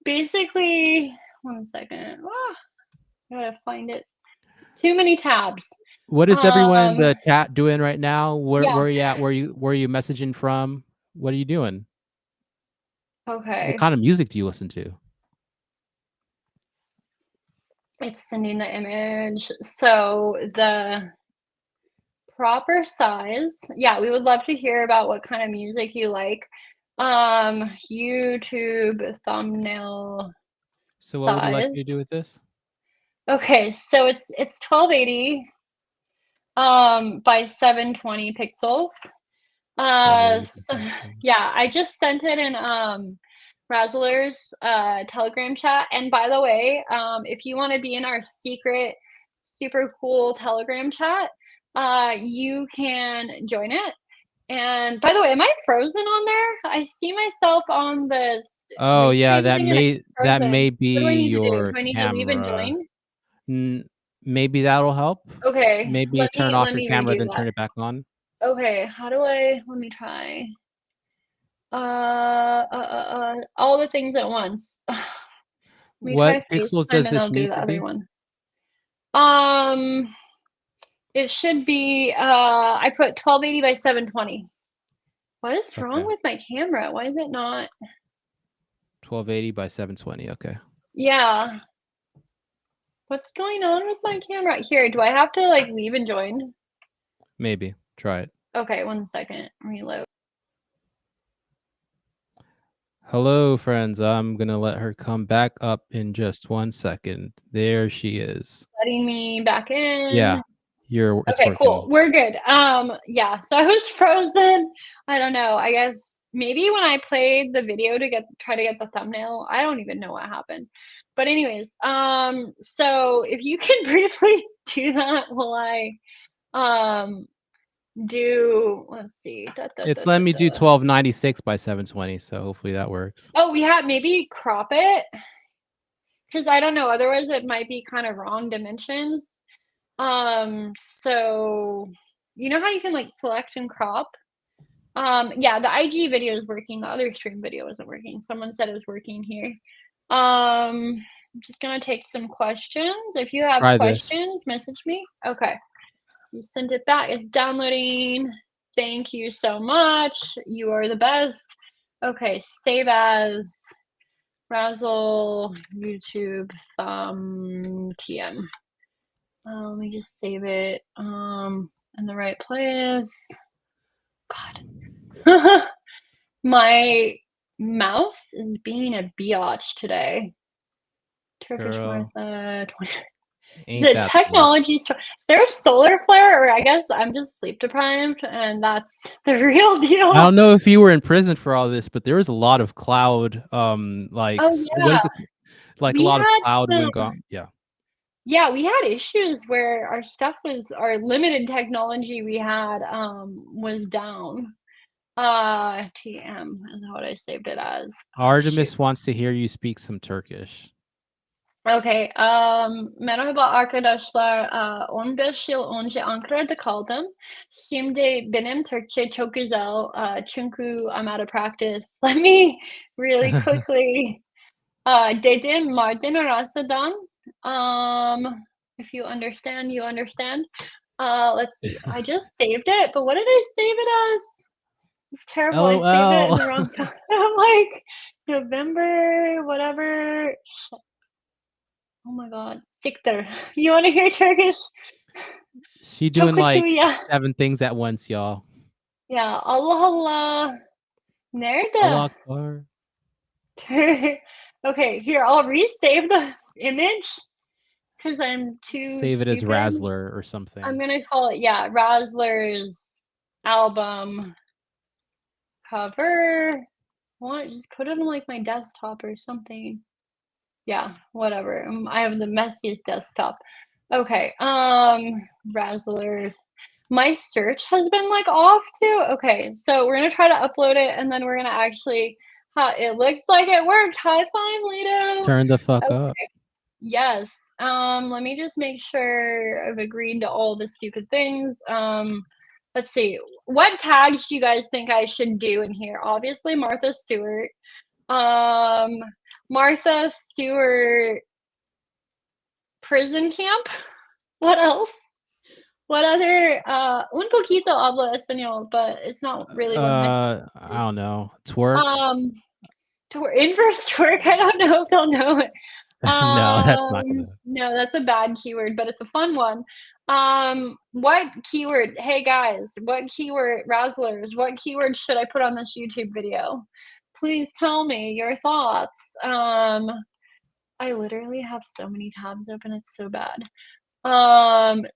[SPEAKER 2] Basically, 1 second. I gotta find it. Too many tabs.
[SPEAKER 1] What is everyone in the
[SPEAKER 2] Um,
[SPEAKER 1] chat doing right now? Where
[SPEAKER 2] yeah.
[SPEAKER 1] are you at? Where are you messaging from? What are you doing? What
[SPEAKER 2] Okay.
[SPEAKER 1] kind of music do you listen to?
[SPEAKER 2] It's sending the image. So the proper size. Yeah, we would love to hear about what kind of music you like. YouTube thumbnail
[SPEAKER 1] So what would you like me to
[SPEAKER 2] size.
[SPEAKER 1] do with this?
[SPEAKER 2] Okay, so it's 1280 by 720 pixels.
[SPEAKER 1] 1280 by
[SPEAKER 2] So,
[SPEAKER 1] 720.
[SPEAKER 2] yeah, I just sent it in Razzler's Telegram chat. And by the way, if you want to be in our secret, super cool Telegram chat, you can join it. And by the way, am I frozen on there? I see myself on the
[SPEAKER 1] Oh yeah,
[SPEAKER 2] restream thing and I'm
[SPEAKER 1] that
[SPEAKER 2] frozen.
[SPEAKER 1] may
[SPEAKER 2] What do I
[SPEAKER 1] be
[SPEAKER 2] need to do?
[SPEAKER 1] your
[SPEAKER 2] Do I need to leave and
[SPEAKER 1] camera.
[SPEAKER 2] join?
[SPEAKER 1] Maybe that'll help.
[SPEAKER 2] Okay,
[SPEAKER 1] Maybe turn off
[SPEAKER 2] let
[SPEAKER 1] your
[SPEAKER 2] me
[SPEAKER 1] camera,
[SPEAKER 2] redo
[SPEAKER 1] then
[SPEAKER 2] that.
[SPEAKER 1] turn it back on.
[SPEAKER 2] Okay, how do I, let me try. All the things at once. Let me try
[SPEAKER 1] What pixels
[SPEAKER 2] FaceTime
[SPEAKER 1] does
[SPEAKER 2] and
[SPEAKER 1] this
[SPEAKER 2] I'll do
[SPEAKER 1] need
[SPEAKER 2] the
[SPEAKER 1] to
[SPEAKER 2] other
[SPEAKER 1] be?
[SPEAKER 2] one. It should be, I put 1280 by 720. What is wrong
[SPEAKER 1] Okay.
[SPEAKER 2] with my camera? Why is it not?
[SPEAKER 1] 1280 by 720. Okay.
[SPEAKER 2] Yeah. What's going on with my camera? Here, do I have to like leave and join?
[SPEAKER 1] Maybe. Try it.
[SPEAKER 2] Okay, 1 second. Reload.
[SPEAKER 1] Hello, friends. I'm going to let her come back up in just 1 second. There she is.
[SPEAKER 2] Letting me back in.
[SPEAKER 1] Yeah. It's
[SPEAKER 2] Okay, cool.
[SPEAKER 1] working.
[SPEAKER 2] We're good. Yeah, so I was frozen. I don't know. I guess maybe when I played the video to try to get the thumbnail, I don't even know what happened. But anyways, so if you can briefly do that while I do, let's see.
[SPEAKER 1] It's letting me do 1296 by 720, so hopefully that works.
[SPEAKER 2] Oh, we have maybe crop it because I don't know. Otherwise, it might be kind of wrong dimensions. So you know how you can like select and crop? Yeah, the IG video is working. The other stream video isn't working. Someone said it was working here. I'm just gonna take some questions. If you have
[SPEAKER 1] Try this.
[SPEAKER 2] questions, message me. Okay. You sent it back. It's downloading. Thank you so much. You are the best. Okay, save as Razzle YouTube thumb TM. Let me just save it in the right place. God. My mouse is being a biatch today. Turkish
[SPEAKER 1] Girl,
[SPEAKER 2] Martha. Is
[SPEAKER 1] ain't
[SPEAKER 2] it
[SPEAKER 1] that the life.
[SPEAKER 2] technology? Is there a solar flare? Or I guess I'm just sleep deprived and that's the real deal.
[SPEAKER 1] I don't know if you were in prison for all this, but there was a lot of cloud, like,
[SPEAKER 2] Oh,
[SPEAKER 1] what
[SPEAKER 2] yeah.
[SPEAKER 1] is it? Like a
[SPEAKER 2] We
[SPEAKER 1] lot of
[SPEAKER 2] had
[SPEAKER 1] cloud
[SPEAKER 2] some,
[SPEAKER 1] wind gone. Yeah.
[SPEAKER 2] yeah, we had issues where our stuff was, our limited technology we had was down. TM is what I saved it as. Oh,
[SPEAKER 1] Artemis
[SPEAKER 2] shoot.
[SPEAKER 1] wants to hear you speak some Turkish.
[SPEAKER 2] Okay, merhaba arkadaşlar. 15 yıl önce Ankara'da kaldım. Şimdi benim Türkçe çok güzel. Çünkü I'm out of practice. Let me really quickly. Dedim Mardin Arasa'dan. If you understand, you understand. Let's see. I just saved it, but what did I save it as? It's terrible. I saved it in the wrong time. I'm like November, whatever. Oh my god. Siktir. You want to hear Turkish?
[SPEAKER 1] She doing like
[SPEAKER 2] Çokutuya.
[SPEAKER 1] 7 things at once, y'all.
[SPEAKER 2] Yeah. Allah Allah. Nerede?
[SPEAKER 1] Allah Akbar.
[SPEAKER 2] Okay, here, I'll resave the image because I'm too
[SPEAKER 1] Save it as
[SPEAKER 2] stupid.
[SPEAKER 1] Razzler or something.
[SPEAKER 2] I'm gonna call it, yeah, Razzler's album cover. What? Just put it on like my desktop or something. Yeah, whatever. I have the messiest desktop. Okay, Razzler's. My search has been like off too. Okay, so we're gonna try to upload it and then we're gonna actually. It looks like it worked. High five, Lido.
[SPEAKER 1] Turn the fuck
[SPEAKER 2] Okay.
[SPEAKER 1] up.
[SPEAKER 2] Yes. Let me just make sure I've agreed to all the stupid things. Let's let's see. What tags do you guys think I should do in here? Obviously, Martha Stewart. Martha Stewart prison camp. What else? What other? Un poquito hablo español, but it's not really one of my.
[SPEAKER 1] I don't know. Twerk?
[SPEAKER 2] Inverse twerk. I don't know if they'll know it.
[SPEAKER 1] No, that's not gonna.
[SPEAKER 2] No, that's a bad keyword, but it's a fun one. What keyword? Hey guys, what keyword, Razzlers? What keyword should I put on this YouTube video? Please tell me your thoughts. I literally have so many tabs open. It's so bad.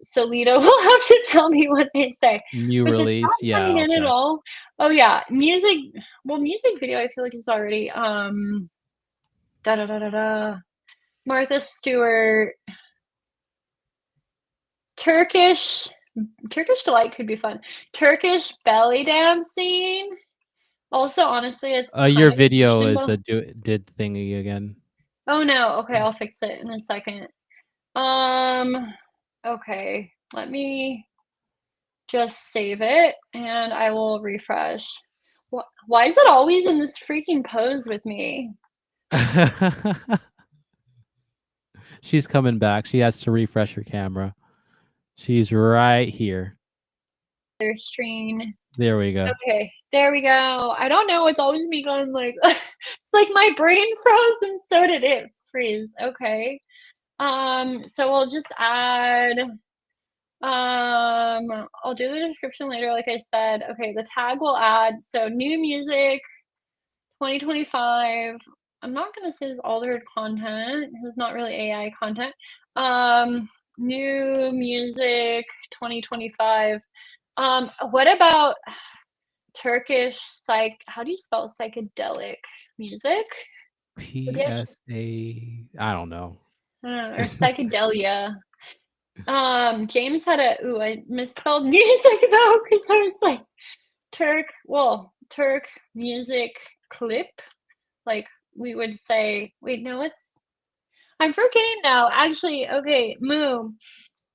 [SPEAKER 2] So Lita will have to tell me what they say.
[SPEAKER 1] New
[SPEAKER 2] With the
[SPEAKER 1] release,
[SPEAKER 2] tab
[SPEAKER 1] yeah,
[SPEAKER 2] coming
[SPEAKER 1] I'll
[SPEAKER 2] in at
[SPEAKER 1] check.
[SPEAKER 2] all. Oh yeah, music. Well, music video. I feel like it's already da da da da da. Martha Stewart. Turkish delight could be fun. Turkish belly dancing. Also, honestly, it's kind
[SPEAKER 1] Your
[SPEAKER 2] of
[SPEAKER 1] video is
[SPEAKER 2] questionable.
[SPEAKER 1] a did thingy again.
[SPEAKER 2] Oh no. Okay, I'll fix it in a second. Okay, let me just save it and I will refresh. Why is it always in this freaking pose with me?
[SPEAKER 1] She's coming back. She has to refresh her camera. She's right here.
[SPEAKER 2] Their screen.
[SPEAKER 1] There we go.
[SPEAKER 2] Okay, there we go. I don't know. It's always me going like, it's like my brain froze and so did it freeze. Okay. So we'll just add, I'll do the description later, like I said. Okay, the tag will add, so new music, 2025. I'm not gonna say this altered content. It's not really AI content. New music, 2025. What about Turkish how do you spell psychedelic music?
[SPEAKER 1] PSA. I don't know.
[SPEAKER 2] Or psychedelia. James had I misspelled music though, because I was like Turk music clip. Like we would say, wait, no, I'm forgetting now. Actually, okay, Moo.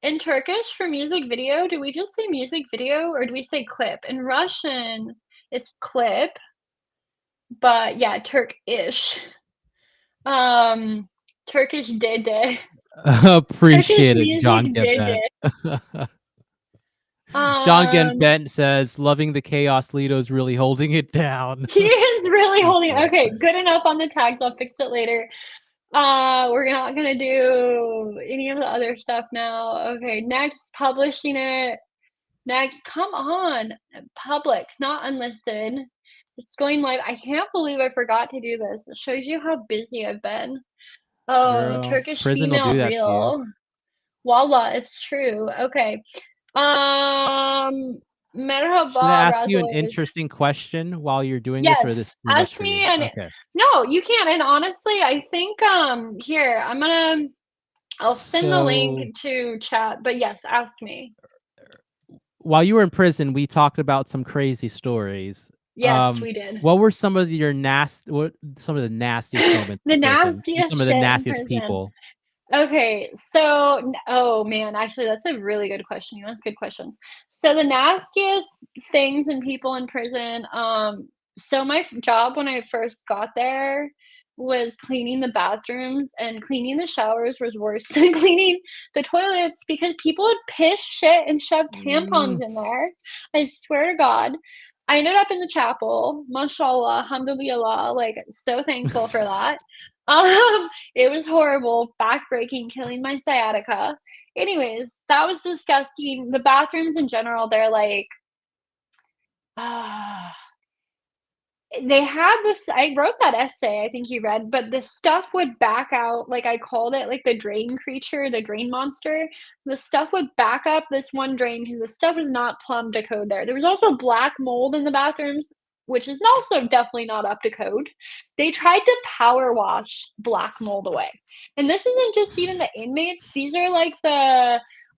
[SPEAKER 2] In Turkish for music video, do we just say music video or do we say clip? In Russian, it's clip. But yeah, Turkish. Turkish dede.
[SPEAKER 1] Appreciate
[SPEAKER 2] Turkish
[SPEAKER 1] it, John
[SPEAKER 2] music dede.
[SPEAKER 1] John Genbent says, loving the chaos. Lito's really holding it down.
[SPEAKER 2] He is really holding it. Okay, good enough on the tags. I'll fix it later. We're not gonna do any of the other stuff now. Okay, next, publishing it. Next, come on. Public, not unlisted. It's going live. I can't believe I forgot to do this. It shows you how busy I've been. Oh,
[SPEAKER 1] Girl,
[SPEAKER 2] Turkish
[SPEAKER 1] prison will
[SPEAKER 2] female
[SPEAKER 1] do that to you.
[SPEAKER 2] real. Wallah, it's true. Okay. Merhaba,
[SPEAKER 1] Should I ask you an
[SPEAKER 2] Razzlers.
[SPEAKER 1] interesting question while you're doing
[SPEAKER 2] Yes,
[SPEAKER 1] this, or this is too
[SPEAKER 2] ask
[SPEAKER 1] much for
[SPEAKER 2] me.
[SPEAKER 1] you?
[SPEAKER 2] And
[SPEAKER 1] Okay.
[SPEAKER 2] no, you can't. And honestly, I think here I'll send the link to chat. But yes, ask me.
[SPEAKER 1] While you were in prison, we talked about some crazy stories.
[SPEAKER 2] Yes, we did.
[SPEAKER 1] What were some of your some of the nastiest moments?
[SPEAKER 2] The
[SPEAKER 1] in prison?
[SPEAKER 2] nastiest
[SPEAKER 1] Some of the
[SPEAKER 2] shit in
[SPEAKER 1] nastiest
[SPEAKER 2] prison.
[SPEAKER 1] people.
[SPEAKER 2] Okay, so oh man, actually that's a really good question. You ask good questions. So the nastiest things and people in prison, so my job when I first got there was cleaning the bathrooms, and cleaning the showers was worse than cleaning the toilets because people would piss, shit, and shove tampons in there. I swear to God. I ended up in the chapel, mashallah, alhamdulillah, like so thankful for that. It was horrible, backbreaking, killing my sciatica. Anyways, that was disgusting. The bathrooms in general, they're like, they had this. I wrote that essay, I think you read, but the stuff would back out. Like I called it like the drain creature, the drain monster. The stuff would back up this one drain because the stuff was not plumb to code there. There was also black mold in the bathrooms, which is also definitely not up to code. They tried to power wash black mold away. And this isn't just even the inmates. These are like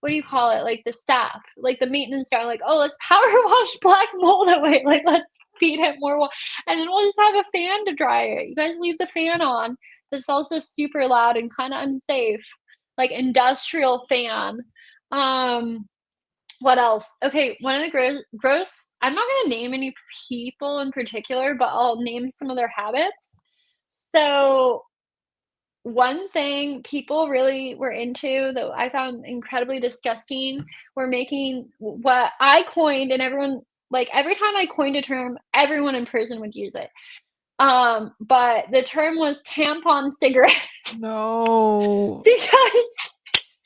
[SPEAKER 2] what do you call it? Like the staff, like the maintenance guy, like, oh, let's power wash black mold away. Like, let's feed it more water. And then we'll just have a fan to dry it. You guys leave the fan on. That's also super loud and kind of unsafe. Like industrial fan. What else? Okay, one of the gross I'm not gonna name any people in particular, but I'll name some of their habits. So, one thing people really were into that I found incredibly disgusting were making what I coined and everyone like, every time I coined a term, everyone in prison would use it. But the term was tampon cigarettes
[SPEAKER 1] No.
[SPEAKER 2] because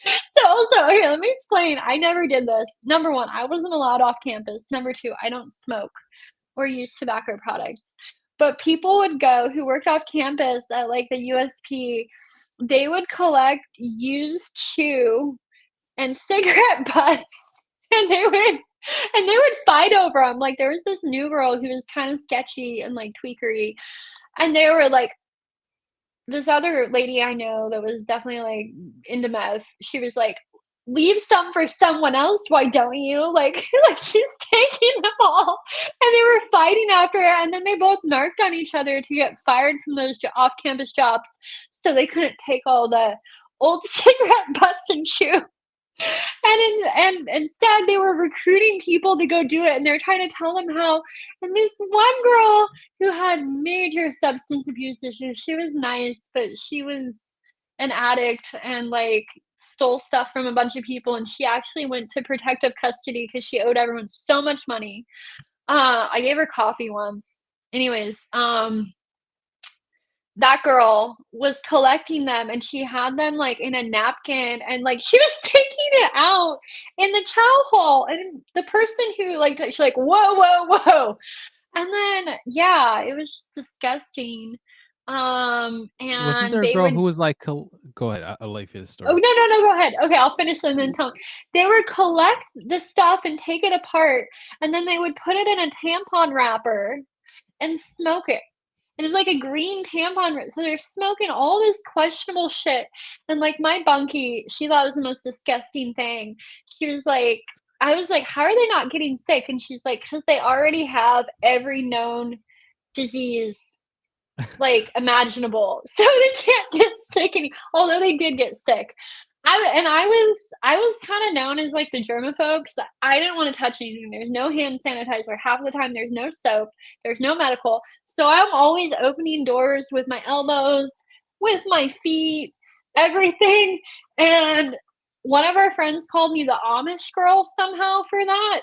[SPEAKER 2] so also, okay, let me explain. I never did this. Number 1, I wasn't allowed off campus. Number 2, I don't smoke or use tobacco products. But people would go who worked off campus at like the USP, they would collect used chew and cigarette butts and they would fight over them. Like there was this new girl who was kind of sketchy and like tweakery, and they were like, this other lady I know that was definitely like into meth, she was like, leave some for someone else, why don't you? Like like she's taking them all. And they were fighting after it, and then they both narked on each other to get fired from those off-campus jobs so they couldn't take all the old cigarette butts and chew. And instead they were recruiting people to go do it, and they're trying to tell them how. And this one girl who had major substance abuse issues, she was nice, but she was an addict and like stole stuff from a bunch of people, and she actually went to protective custody because she owed everyone so much money. I gave her coffee once. Anyways, that girl was collecting them, and she had them like in a napkin, and like she was taking it out in the chow hall, and the person who like she's like, whoa, whoa, whoa. And then yeah, it was just disgusting.
[SPEAKER 1] Wasn't
[SPEAKER 2] And
[SPEAKER 1] there a
[SPEAKER 2] they
[SPEAKER 1] girl
[SPEAKER 2] would
[SPEAKER 1] who was like, go ahead, I'll let you finish the
[SPEAKER 2] oh
[SPEAKER 1] story.
[SPEAKER 2] no, go ahead. Okay, I'll finish and then tell me. They would collect the stuff and take it apart, and then they would put it in a tampon wrapper and smoke it. And it's like a green tampon. So they're smoking all this questionable shit. And like my bunkie, she thought it was the most disgusting thing. She was like, I was like, how are they not getting sick? And she's like, because they already have every known disease like imaginable. So they can't get sick although they did get sick. I was kind of known as like the germaphobe because I didn't want to touch anything. There's no hand sanitizer. Half the time there's no soap. There's no medical. So I'm always opening doors with my elbows, with my feet, everything. And one of our friends called me the Amish girl somehow for that.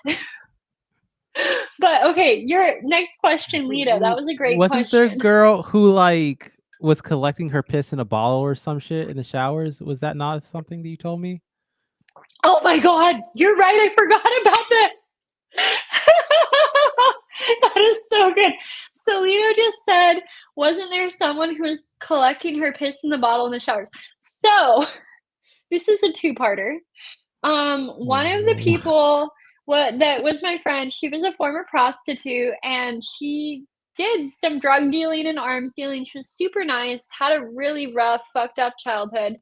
[SPEAKER 2] But okay, your next question, Lita. That was a great
[SPEAKER 1] Wasn't there a
[SPEAKER 2] question.
[SPEAKER 1] girl who like was collecting her piss in a bottle or some shit in the showers? Was that not something that you told me?
[SPEAKER 2] Oh my god, you're right. I forgot about that. That is so good. So Lito just said, wasn't there someone who was collecting her piss in the bottle in the showers? So this is a two-parter. One of the people that was my friend, she was a former prostitute, and she did some drug dealing and arms dealing. She was super nice, had a really rough, fucked up childhood.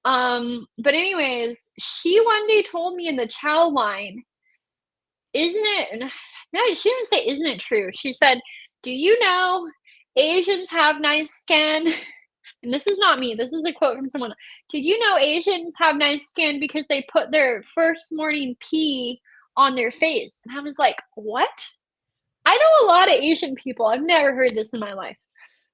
[SPEAKER 2] But anyways, she one day told me in the chow line, isn't it no, she didn't say, isn't it true? She said, do you know Asians have nice skin? And this is not me, this is a quote from someone. Did you know Asians have nice skin because they put their first morning pee on their face? And I was like, what? I know a lot of Asian people. I've never heard this in my life.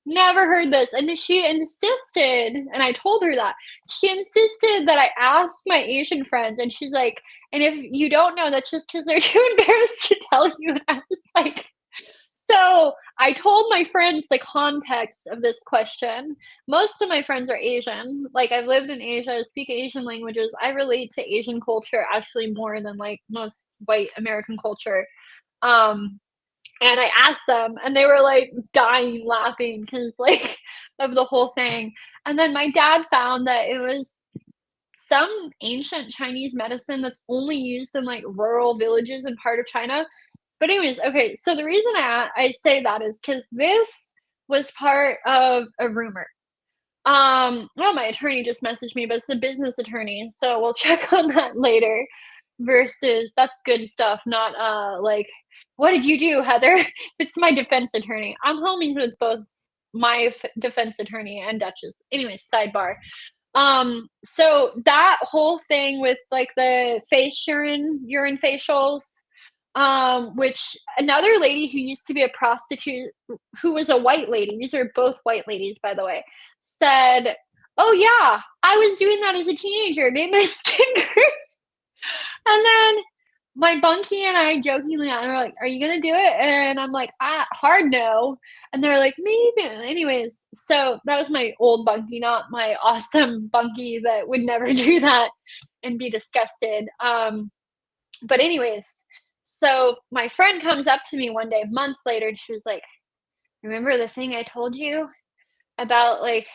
[SPEAKER 2] Never heard this. And she insisted, and I told her that. She insisted that I ask my Asian friends, and she's like, and if you don't know, that's just because they're too embarrassed to tell you. And I was like, so I told my friends the context of this question. Most of my friends are Asian. Like I've lived in Asia, I speak Asian languages. I relate to Asian culture actually more than like most white American culture. And I asked them, and they were like dying laughing because like of the whole thing. And then my dad found that it was some ancient Chinese medicine that's only used in like rural villages in part of China. But anyways, okay, so the reason I say that is because this was part of a rumor. Well, my attorney just messaged me, but it's the business attorney, so we'll check on that later. Versus that's good stuff, not like what did you do, Heather? It's my defense attorney. I'm homies with both my defense attorney and Duchess. Anyways, sidebar. So that whole thing with like the face urine facials, which another lady who used to be a prostitute, who was a white lady, these are both white ladies, by the way, said, "Oh yeah, I was doing that as a teenager. It made my skin great." And then my bunkie and I jokingly are like, "Are you gonna do it?" And I'm like, hard no." And they're like, "Maybe." Anyways, so that was my old bunkie, not my awesome bunkie that would never do that and be disgusted. But anyways, so my friend comes up to me one day, months later, and she was like, "Remember the thing I told you about like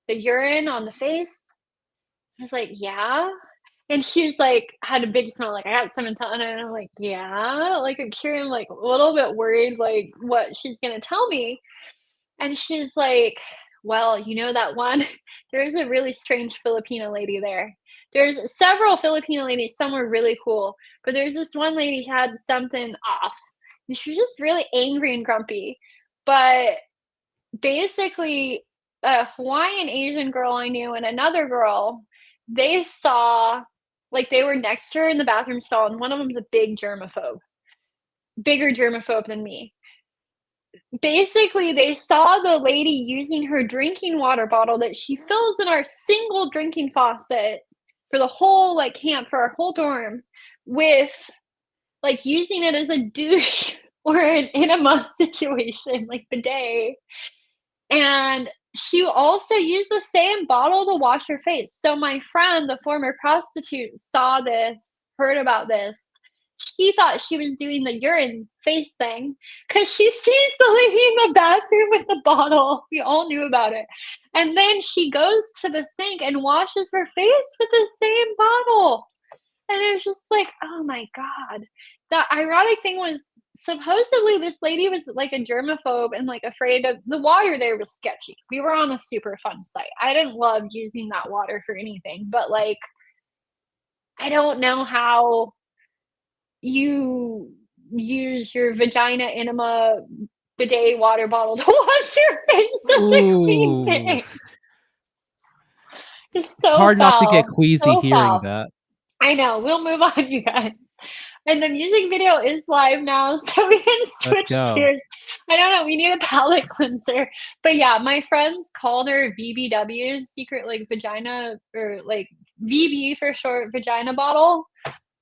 [SPEAKER 2] the urine on the face?" I was like, "Yeah." And she's like, had a big smile, like, "I got something to tell," and I'm like, "Yeah?" Like, I'm curious, I'm like a little bit worried, like, what she's gonna tell me. And she's like, "Well, you know that one, there's a really strange Filipino lady there. There's several Filipino ladies, some were really cool, but there's this one lady who had something off, and she was just really angry and grumpy. But basically, a Hawaiian Asian girl I knew and another girl, they saw like, they were next to her in the bathroom stall, and one of them's a big germaphobe, bigger germaphobe than me. Basically, they saw the lady using her drinking water bottle that she fills in our single drinking faucet for the whole, like, camp, for our whole dorm, with, like, using it as a douche or an enema situation, like bidet. And she also used the same bottle to wash her face. So my friend, the former prostitute, saw this, heard about this. She thought she was doing the urine face thing because she sees the lady in the bathroom with the bottle. We all knew about it. And then she goes to the sink and washes her face with the same bottle. And it was just like, oh my God. The ironic thing was, supposedly this lady was like a germaphobe and like afraid of the water there was sketchy. We were on a super fun site. I didn't love using that water for anything, but like, I don't know how you use your vagina enema bidet water bottle to wash your face as a clean thing. It's so
[SPEAKER 1] hard
[SPEAKER 2] foul.
[SPEAKER 1] Not to get queasy
[SPEAKER 2] so
[SPEAKER 1] hearing
[SPEAKER 2] foul.
[SPEAKER 1] that.
[SPEAKER 2] I know. We'll move on, you guys. And the music video is live now, so we can switch gears. I don't know. We need a palate cleanser. But yeah, my friends called her VBW, secret like vagina, or like VB for short, vagina bottle.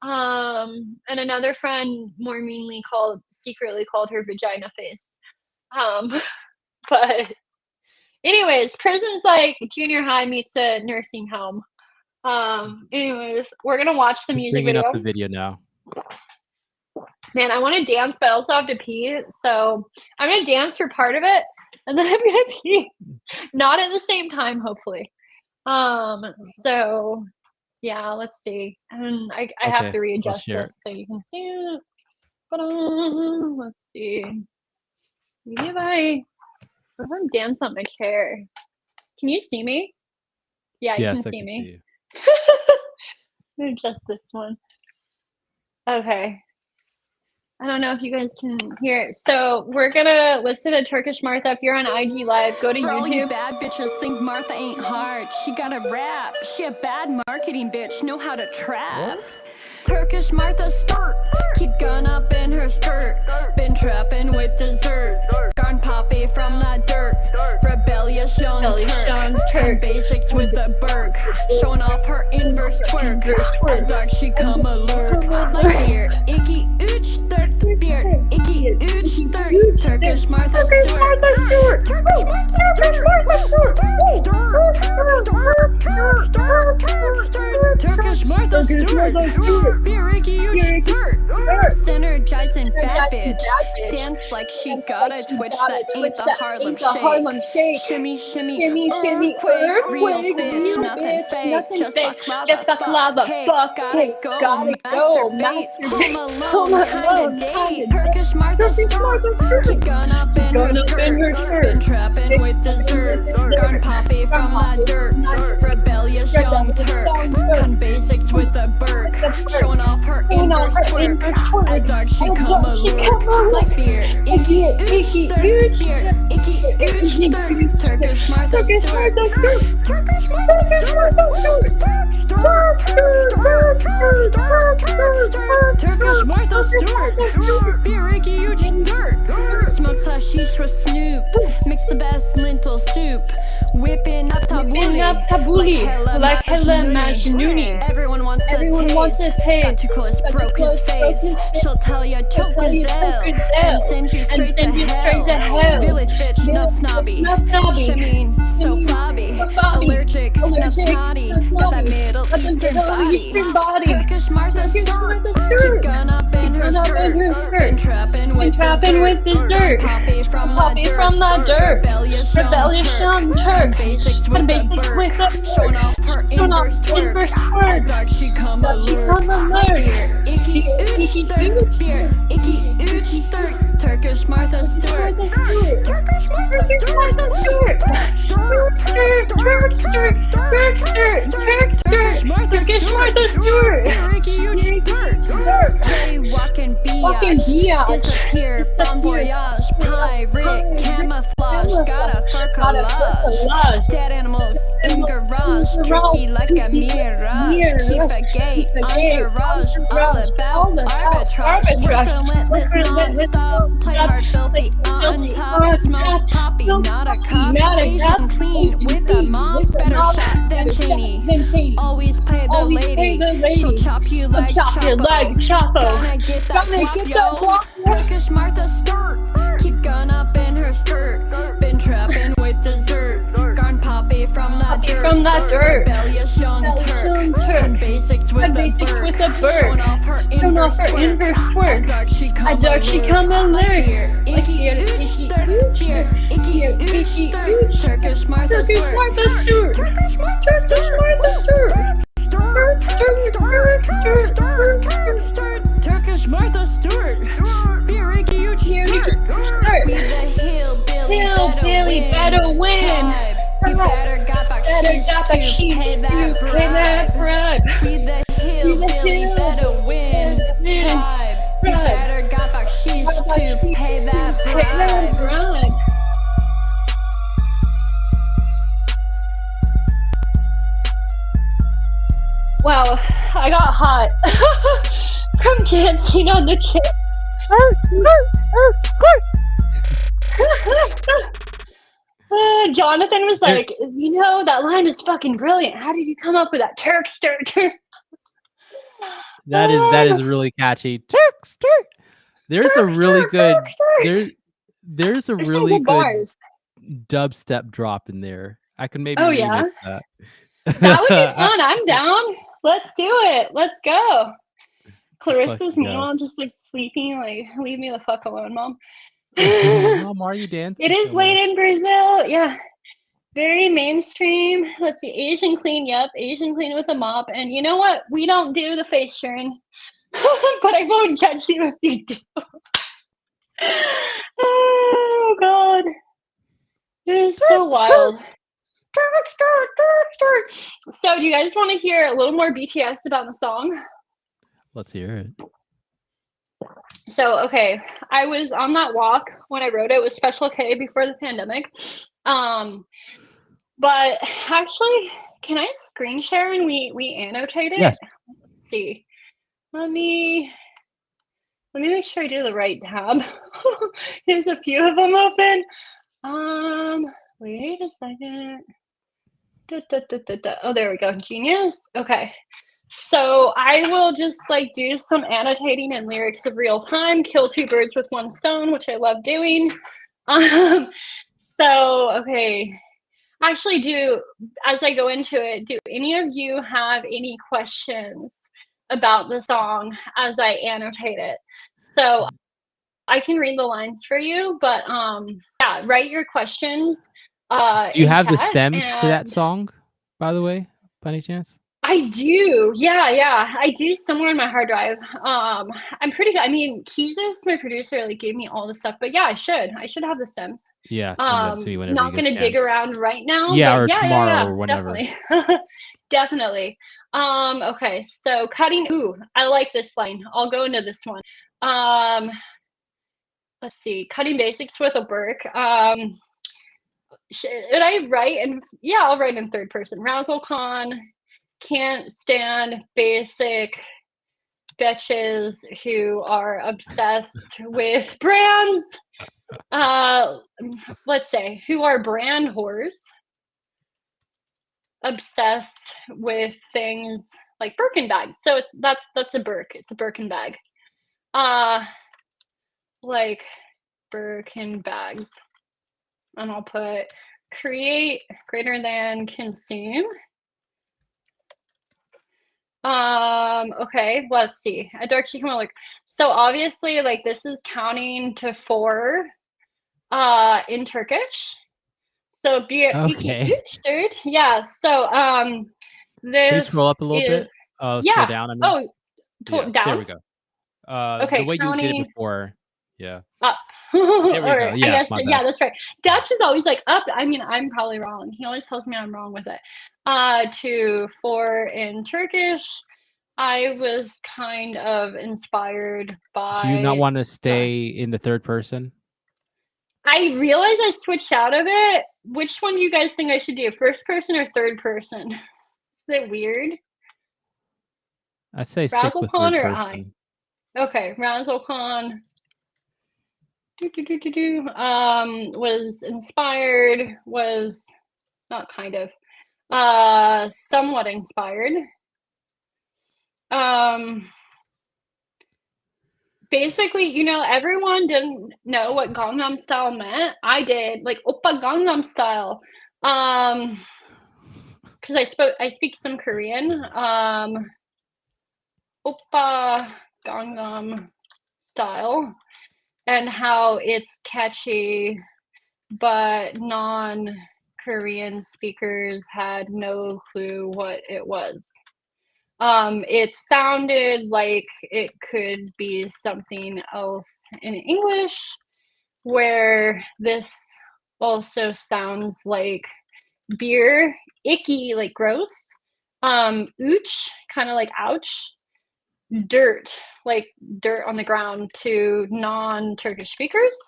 [SPEAKER 2] And another friend more meanly secretly called her vagina face. But anyways, prison's like junior high meets a nursing home. Anyways, we're gonna watch the music video.
[SPEAKER 1] Bringing up the video now.
[SPEAKER 2] Man, I want to dance, but I also have to pee. So I'm gonna dance for part of it, and then I'm gonna pee. Not at the same time, hopefully. So yeah, let's see. And I have to readjust this so you can see it. Let's see. Maybe if I dance on my chair. Can you see me? Yeah, you can see me. Let me adjust this one. Okay. I don't know if you guys can hear it. So we're gonna listen to Turkish Martha. If you're on IG Live, go to YouTube.
[SPEAKER 4] All you bad bitches think Martha ain't hard. She got a rap. She a bad marketing bitch. Know how to trap. What? Turkish Martha skirt. Keep gun up in her skirt. Been trapping with dessert. Garn poppy from that dirt. Rebellious young Turk. Basics with the Berg. Showing off her inverse twerk. At dark she come alert. Like beard. Icky ooch dirt. Beard. Icky ooch dirt. Turkish Martha Stewart. Turkish Martha Stewart. Turkish Martha Stewart. Beer Icky ooch dirt. Synergizing bad bitch. Dance like she got a twitch that ain't the Harlem Shake. Shimmy, shimmy, earthquake, real bitch, nothing fake, just baklava, fuck cake, gotta go, masturbate, home alone, kinda date, Turkish Martha Stewart, keep gun up in her skirt, been trapping with dessert, garn poppy from that dirt, rebellious young Turk, gun basics with a Berg, showing off her inverse twerk, A dog she come alert. Like beer, icky, ooch, stir, beer, icky, ooch, stir. Turkish Martha Stewart. Turkish Martha Stewart. Turkish Martha Stewart. Beer, icky, ooch, stir. Smokes hashish with Snoop. Mix the best lentil soup. Whipping up tabbouleh,
[SPEAKER 2] like hella Majnooni.
[SPEAKER 4] Everyone wants a taste. Got too close, broke his face. She'll tell ya choke gazelle and send you straight to hell. Village bitch, no snobby. I mean, so flabby. Allergic, no snotty. Got that Middle Eastern body. Turkish Martha Stewart. Gun up in her skirt. Been trapping with dessert. Poppy from the dirt. Rebellious young Turk. Basics with the showing off her inverse twerk. Dog she come alert. Icky ooch stir. Beer. Icky ooch stir. Turkish Martha Stewart. Turkish Martha Stewart. Turkish Martha Stewart. Icky ooch stir. Hey, walking biatch. Disappear. Bon voyage. Pirate. Camouflage. Got a fur collage. Dead animals in garage. Tricky like a mirage. Keep a gate. Entourage. All about arbitrage. Relentless non-stop. Play hard, filthy. On top. Smoke poppy. Not a cop. Asian clean. With a mom. Better shot than Cheney. Always play the lady. She'll chop you like Chapo. Gonna get that guap, yo. Turkish Martha Stewart. Keep gun up in her skirt. Been trapping with dessert. Garn poppy from that dirt. Rebellious young Turk. And basics with a bird. Showing off her inverse twerk. A dog she come alert. Icky ooch stir. Icky ooch stir. Turkish Martha Stewart. Turkish Martha Stewart. Turkish Martha Stewart. Beer, icky ooch stir. Be the hillbilly better win. You better got back sheets to pay that bribe. Be the hillbilly better win. You better got back sheets to pay that bribe.
[SPEAKER 2] Wow, I got hot from dancing on the chair. Jonathan was like, that line is fucking brilliant. How did you come up with that? Turk stir.
[SPEAKER 1] That is really catchy. Turk stir. There's a really good there's a really good dubstep drop in there. I can maybe remix that.
[SPEAKER 2] That would be fun. I'm down. Let's do it. Let's go. Clarissa's meanwhile just like sleeping, like, leave me the fuck alone, Mom.
[SPEAKER 1] Mom, are you dancing?
[SPEAKER 2] It is late in Brazil. Yeah. Very mainstream. Let's see. Asian clean. Yep. Asian clean with a mop. And you know what? We don't do the face sharing. But I won't judge you if you do. Oh, God. It is so wild. So, do you guys want to hear a little more BTS about the song?
[SPEAKER 1] Let's hear it.
[SPEAKER 2] So, okay, I was on that walk when I wrote it with Special K before the pandemic. But actually, can I screen share and we annotate it?
[SPEAKER 1] Yes.
[SPEAKER 2] Let's see. Let me make sure I do the right tab. There's a few of them open. Wait a second. Oh, there we go. Genius. Okay. So I will just like do some annotating and lyrics of real time, kill two birds with one stone, which I love doing. So, okay. Actually, as I go into it, do any of you have any questions about the song as I annotate it? So I can read the lines for you, but yeah, write your questions.
[SPEAKER 1] Do you have the stems to that song, by the way, by any chance?
[SPEAKER 2] I do. Yeah. I do somewhere on my hard drive. I mean, Keezus, my producer, like gave me all the stuff, but yeah, I should have the stems.
[SPEAKER 1] Yeah, send them to me whenever you
[SPEAKER 2] Not
[SPEAKER 1] get a
[SPEAKER 2] gonna dig
[SPEAKER 1] chance.
[SPEAKER 2] around right now,
[SPEAKER 1] Yeah,
[SPEAKER 2] but
[SPEAKER 1] or tomorrow
[SPEAKER 2] yeah,
[SPEAKER 1] or whenever.
[SPEAKER 2] definitely. Definitely. Okay, so cutting, ooh, I like this line. I'll go into this one. Let's see, cutting basics with a Burke. Should I write in, yeah, I'll write in third person. Razzlekhan can't stand basic bitches who are obsessed with brands. Let's say who are brand whores, obsessed with things like Birkin bags. So that's a Burke. It's a Birkin bag. Like Birkin bags. And I'll put create greater than consume. Okay, let's see. A dark chicken will look. So obviously, like this is counting to 4 in Turkish. So bir iki
[SPEAKER 1] Okay.
[SPEAKER 2] üç dört. Yeah. So
[SPEAKER 1] Can you scroll
[SPEAKER 2] this
[SPEAKER 1] up a little
[SPEAKER 2] is,
[SPEAKER 1] bit? Scroll
[SPEAKER 2] yeah.
[SPEAKER 1] down, I mean.
[SPEAKER 2] Oh,
[SPEAKER 1] Yeah, there
[SPEAKER 2] down.
[SPEAKER 1] we go. The
[SPEAKER 2] Okay,
[SPEAKER 1] way you did it
[SPEAKER 2] counting
[SPEAKER 1] before. Yeah.
[SPEAKER 2] up.
[SPEAKER 1] There we
[SPEAKER 2] Or
[SPEAKER 1] go.
[SPEAKER 2] I
[SPEAKER 1] Yeah,
[SPEAKER 2] guess,
[SPEAKER 1] my bad.
[SPEAKER 2] yeah, that's right. Dutch is always like up. I mean, I'm probably wrong. He always tells me I'm wrong with it. To 4 in Turkish. I was kind of inspired
[SPEAKER 1] Do you not
[SPEAKER 2] by
[SPEAKER 1] want to stay in the third person?
[SPEAKER 2] I realized I switched out of it. Which one do you guys think I should do? First person or third person? Is it weird?
[SPEAKER 1] I say stick with third
[SPEAKER 2] Razzlekhan or I?
[SPEAKER 1] person.
[SPEAKER 2] Okay, Razzlekhan. Was inspired, was not kind of, somewhat inspired. Basically, you know, everyone didn't know what Gangnam Style meant. I did, like Oppa Gangnam Style. Because I speak some Korean. Oppa Gangnam Style, and how it's catchy, but non-Korean speakers had no clue what it was. It sounded like it could be something else in English, where this also sounds like beer, icky, like gross. Ooch, kind of like ouch. Dirt, like dirt on the ground to non-Turkish speakers.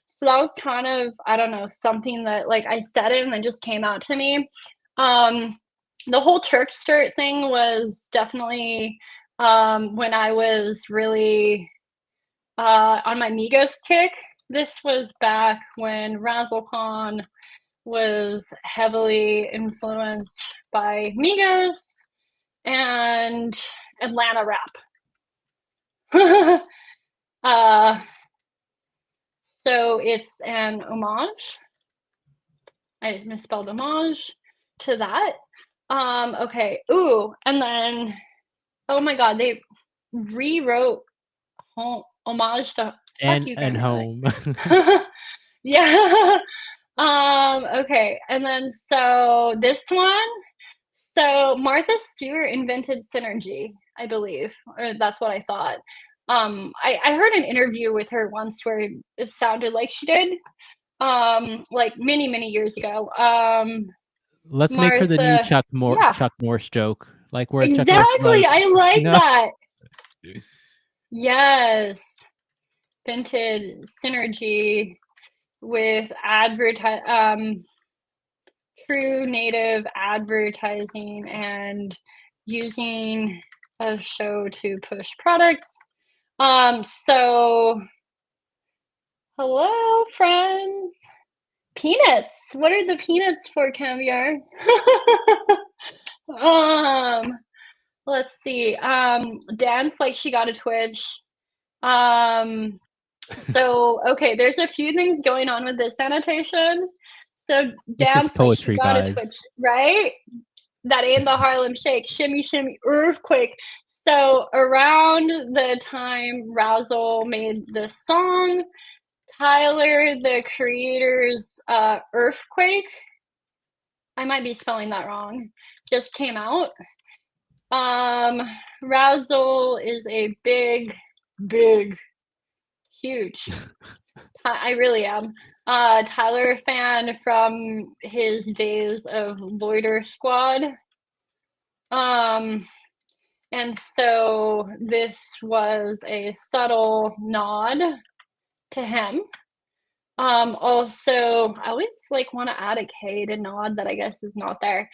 [SPEAKER 2] So that was kind of, I don't know, something that like I said it and it just came out to me. The whole Turkster thing was definitely when I was really on my Migos kick. This was back when Razzlekhan was heavily influenced by Migos and Atlanta rap. So it's an homage. I misspelled homage to that. Okay. Ooh, and then oh my god, they rewrote homage to fuck you,
[SPEAKER 1] And
[SPEAKER 2] grandma.
[SPEAKER 1] home.
[SPEAKER 2] Yeah. Okay, and then so this one. So Martha Stewart invented synergy, I believe, or that's what I thought. I heard an interview with her once where it sounded like she did, like many years ago.
[SPEAKER 1] Let's make her the new
[SPEAKER 2] Martha, yeah,
[SPEAKER 1] Chuck Norris joke. Like where Chuck Norris is
[SPEAKER 2] exactly.
[SPEAKER 1] like,
[SPEAKER 2] I like
[SPEAKER 1] no.
[SPEAKER 2] that. Yes, invented synergy with true native advertising and using a show to push products. So hello friends. Peanuts. What are the peanuts for, Caviar? Let's see. Dance like she got a twitch. So okay, there's a few things going on with this annotation. So
[SPEAKER 1] This is
[SPEAKER 2] dance like she
[SPEAKER 1] poetry,
[SPEAKER 2] got a
[SPEAKER 1] guys.
[SPEAKER 2] twitch, right? That ain't the Harlem Shake, shimmy shimmy earthquake. So around the time Razzle made this song, Tyler, the creator's Earthquake, I might be spelling that wrong, just came out. Razzle is a big, huge. I really am. Tyler fan from his days of Loiter Squad. And so this was a subtle nod to him. Also, I always like want to add a K to nod that I guess is not there.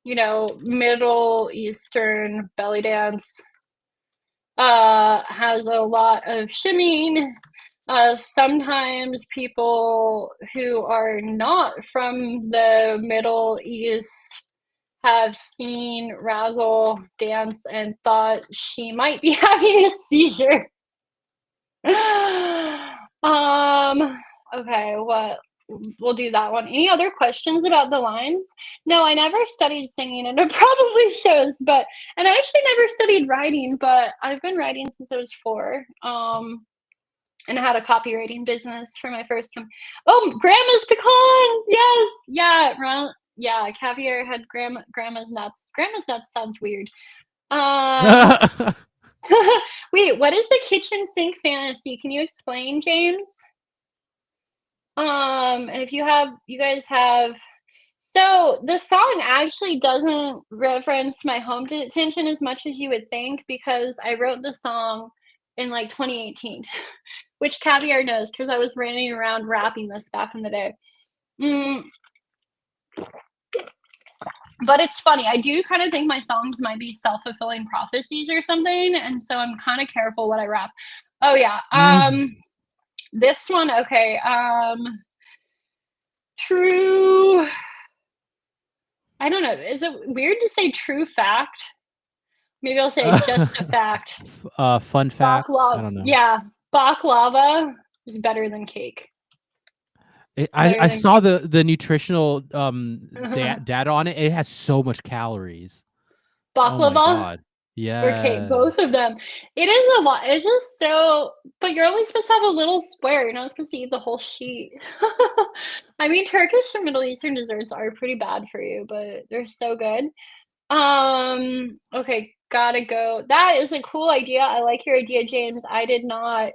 [SPEAKER 2] You know, Middle Eastern belly dance. Has a lot of shimmying. Sometimes people who are not from the Middle East have seen Razzle dance and thought she might be having a seizure. Okay, what? We'll do that one. Any other questions about the lines? No, I never studied singing, and it probably shows, but, and I actually never studied writing, but I've been writing since I was 4. And I had a copywriting business for my first time. Oh, grandma's pecans! Yes! Yeah, yeah, Caviar had grandma's nuts. Grandma's nuts sounds weird. Wait, what is the kitchen sink fantasy? Can you explain, James? And if you guys have, so the song actually doesn't reference my home detention as much as you would think, because I wrote the song in like 2018, which Caviar knows because I was running around rapping this back in the day. But it's funny, I do kind of think my songs might be self-fulfilling prophecies or something, and so I'm kind of careful what I rap. Oh yeah, this one, okay, true, I don't know, is it weird to say true fact? Maybe I'll say just a fact.
[SPEAKER 1] Fun fact, I don't know.
[SPEAKER 2] Yeah, baklava is better than cake.
[SPEAKER 1] I saw the nutritional data on it. It has so much calories.
[SPEAKER 2] Baklava?
[SPEAKER 1] Oh my god. Yeah.
[SPEAKER 2] Or cake, both of them. It is a lot. It's just so, but you're only supposed to have a little square. You're not supposed to eat the whole sheet. I mean, Turkish and Middle Eastern desserts are pretty bad for you, but they're so good. Okay, gotta go. That is a cool idea. I like your idea, James. I did not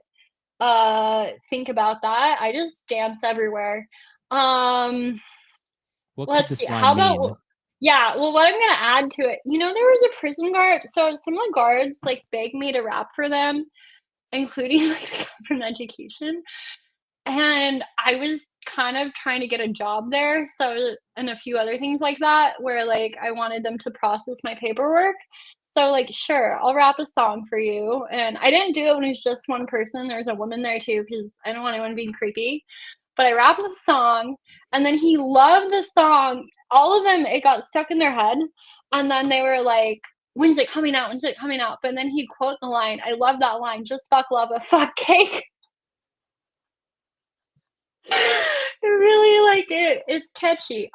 [SPEAKER 2] think about that. I just dance everywhere.
[SPEAKER 1] What
[SPEAKER 2] Let's see. How about, yeah, well, what I'm gonna add to it, you know, there was a prison guard, so some of the guards like begged me to rap for them, including like the government education, and I was kind of trying to get a job there, so, and a few other things like that, where like I wanted them to process my paperwork. So like, sure, I'll rap a song for you. And I didn't do it when it was just one person. There was a woman there too, because I don't want anyone being creepy. But I rapped the song, and then he loved the song. All of them, it got stuck in their head, and then they were like, "When's it coming out? When's it coming out?" But then he'd quote the line. I love that line. Just fuck love a fuck cake. I really like it. It's catchy.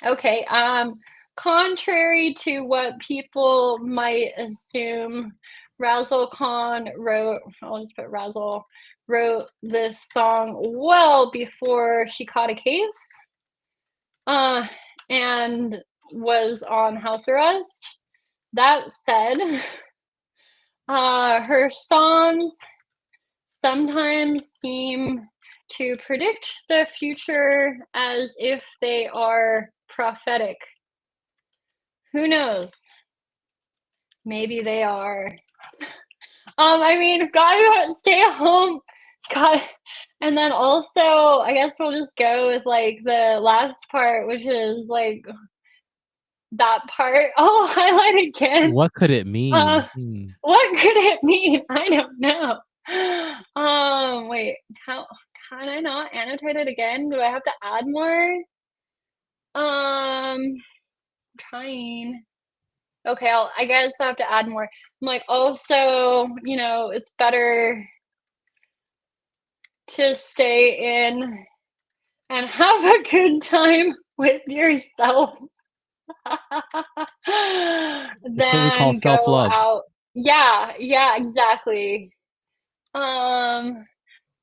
[SPEAKER 2] Okay. Contrary to what people might assume, Razzlekhan wrote. I'll just put Razzle. Wrote this song well before she caught a case, and was on house arrest. That said, her songs sometimes seem to predict the future as if they are prophetic. Who knows? Maybe they are. I mean, gotta stay at home. God, and then also, I guess we'll just go with like the last part, which is like that part. I'll highlight again.
[SPEAKER 1] What could it mean?
[SPEAKER 2] What could it mean? I don't know. Wait, how can I not annotate it again? Do I have to add more? Trying. Okay, I guess I have to add more. I'm like, also, you know, it's better to stay in and have a good time with yourself than go out. Yeah, exactly.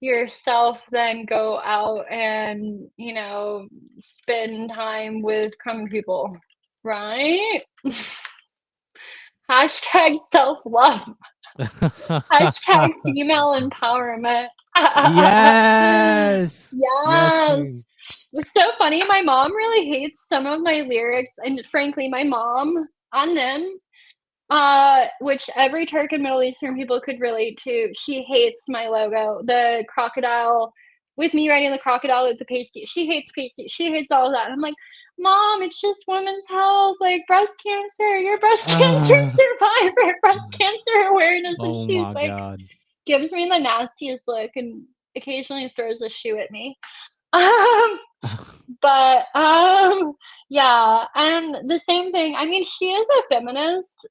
[SPEAKER 2] Yourself, then go out and, you know, spend time with common people, Right? Hashtag self-love. Hashtag female empowerment.
[SPEAKER 1] Yes. Yes,
[SPEAKER 2] Yes.
[SPEAKER 1] queen.
[SPEAKER 2] It's so funny. My mom really hates some of my lyrics, and frankly, my mom on them, which every Turk and Middle Eastern people could relate to. She hates my logo, the crocodile, with me writing the crocodile with the pasty. She hates pasty. She hates all of that. And I'm like, Mom, it's just women's health, like breast cancer. You're breast cancer survivor, breast cancer awareness. And
[SPEAKER 1] Oh
[SPEAKER 2] she's
[SPEAKER 1] my
[SPEAKER 2] like,
[SPEAKER 1] god.
[SPEAKER 2] gives me the nastiest look and occasionally throws a shoe at me. Um, but yeah, and the same thing. I mean, she is a feminist.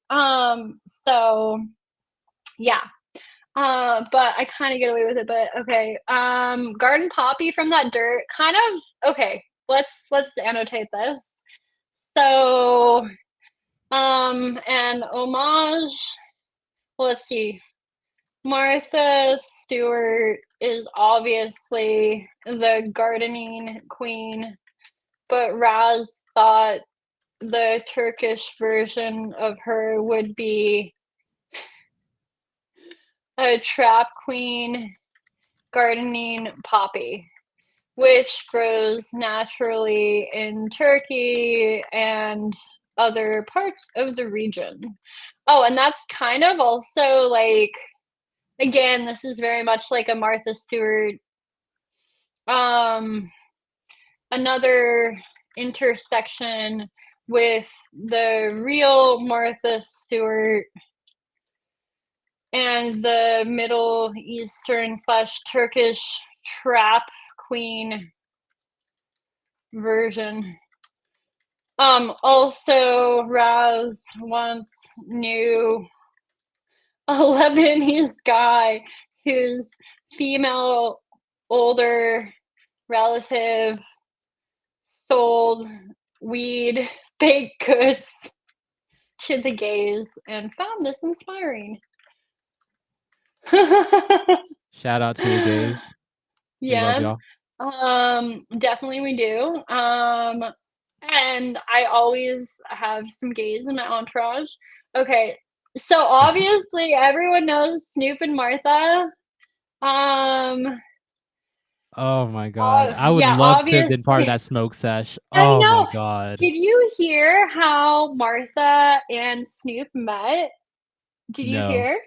[SPEAKER 2] So yeah. But I kind of get away with it, but okay. Garden Poppy from that dirt. Kind of okay. Let's annotate this. So and homage. Well, let's see. Martha Stewart is obviously the gardening queen, but Raz thought the Turkish version of her would be a trap queen gardening poppy, which grows naturally in Turkey and other parts of the region. Oh, and that's kind of also like, again, this is very much like a Martha Stewart, another intersection with the real Martha Stewart and the Middle Eastern / Turkish trap queen version. Also, Raz once knew a Lebanese guy whose female older relative sold weed, baked goods to the gays and found this inspiring.
[SPEAKER 1] Shout out to the gays. We love
[SPEAKER 2] Yeah.
[SPEAKER 1] y'all.
[SPEAKER 2] Definitely we do. And I always have some gays in my entourage. Okay. So obviously everyone knows Snoop and Martha.
[SPEAKER 1] Oh my god. I would
[SPEAKER 2] Yeah,
[SPEAKER 1] love to have been part of
[SPEAKER 2] obviously.
[SPEAKER 1] that smoke sesh.
[SPEAKER 2] I
[SPEAKER 1] Oh my
[SPEAKER 2] know.
[SPEAKER 1] god.
[SPEAKER 2] Did you hear how Martha and Snoop met? Did you
[SPEAKER 1] No.
[SPEAKER 2] hear?